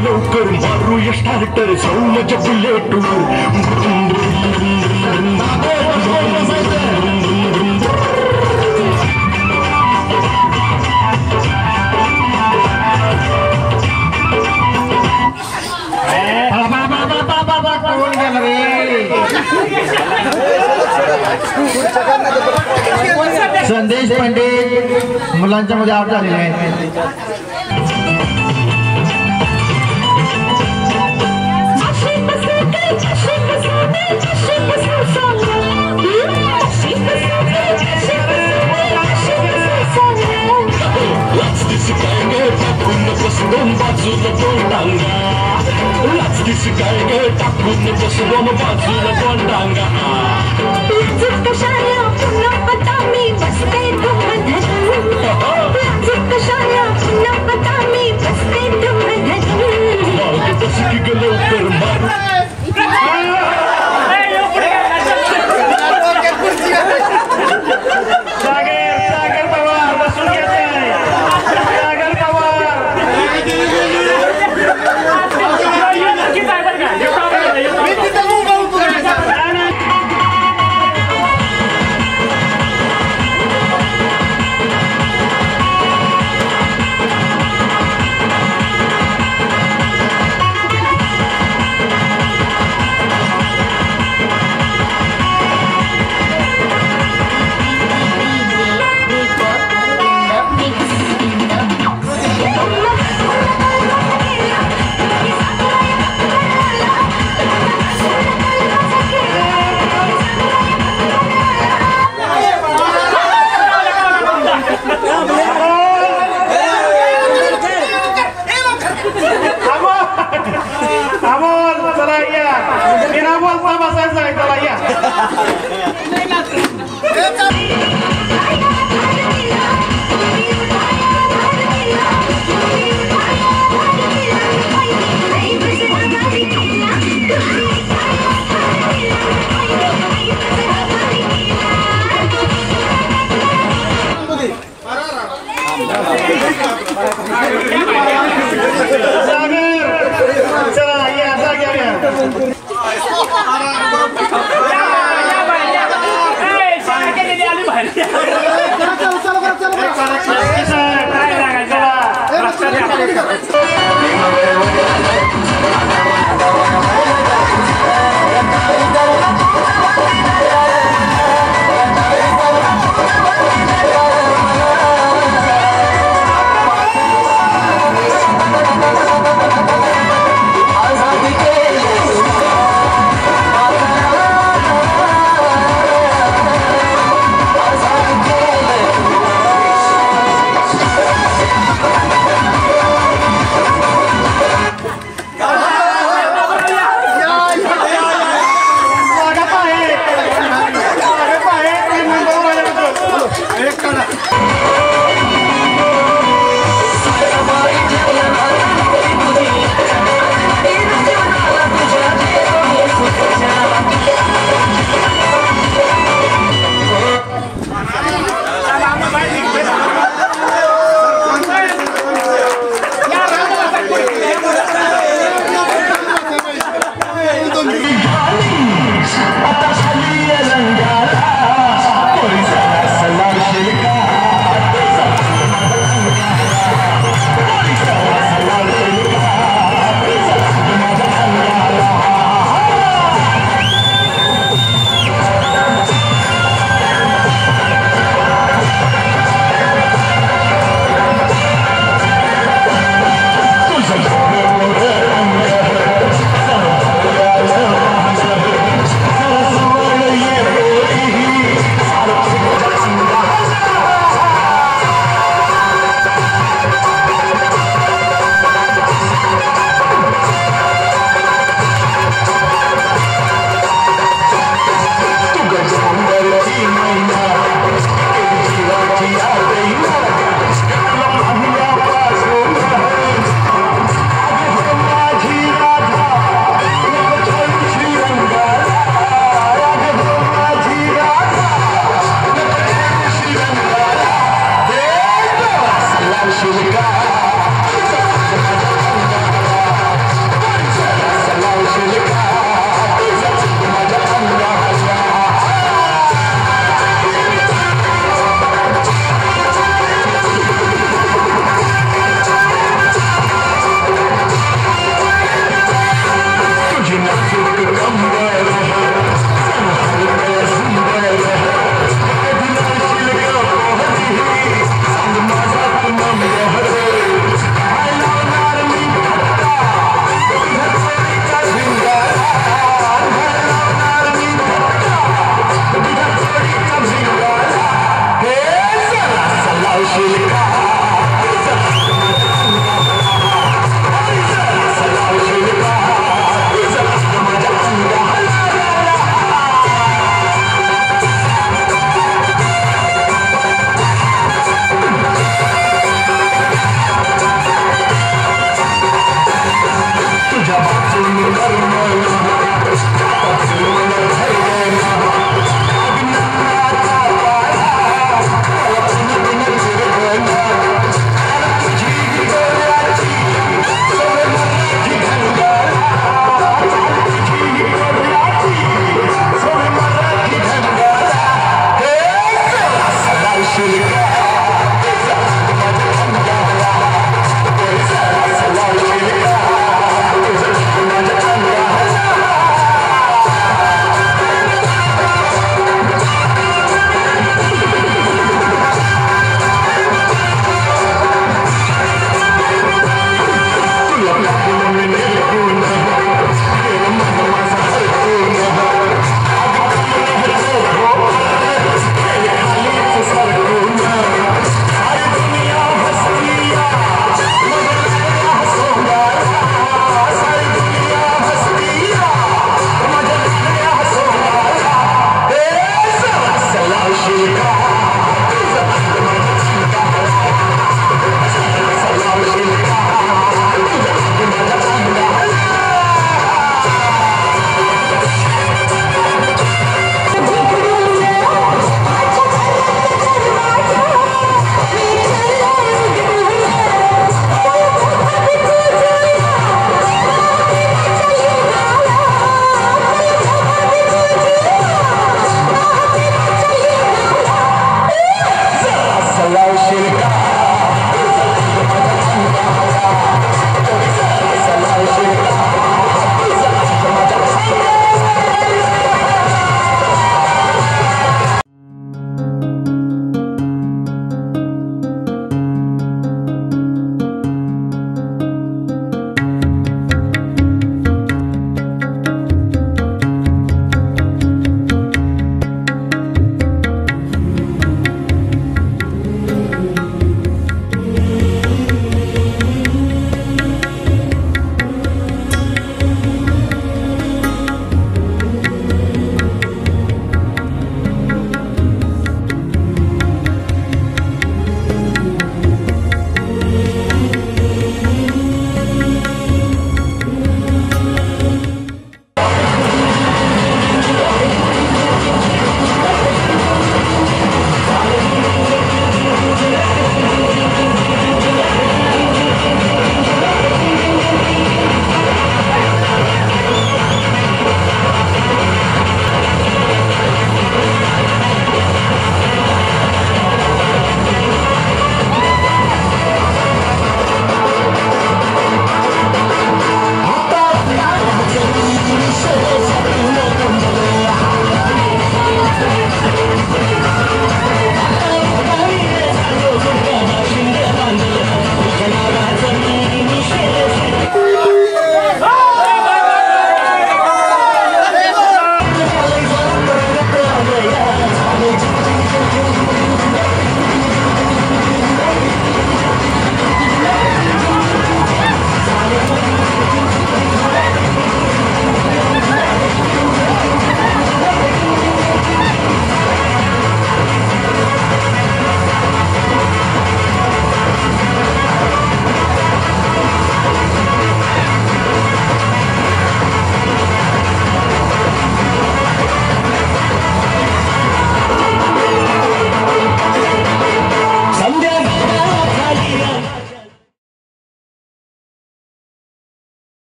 Speaker 2: लवकर मारूया स्टार्टर जाऊ माझ्या बुलेटवर
Speaker 16: संदेश पंडित मुलांच्या मध्ये आउट झालेले आहे
Speaker 2: दोन बाजूला दोन टांगा लाचतीच काय गे टाकून बस दोन बाजूला दोन टांगा कशाला पुन्हा पता मी बसते तुम कशाला पुन्हा पता मी बसते तुम बस की लवकर मारू
Speaker 7: आहे त्याला या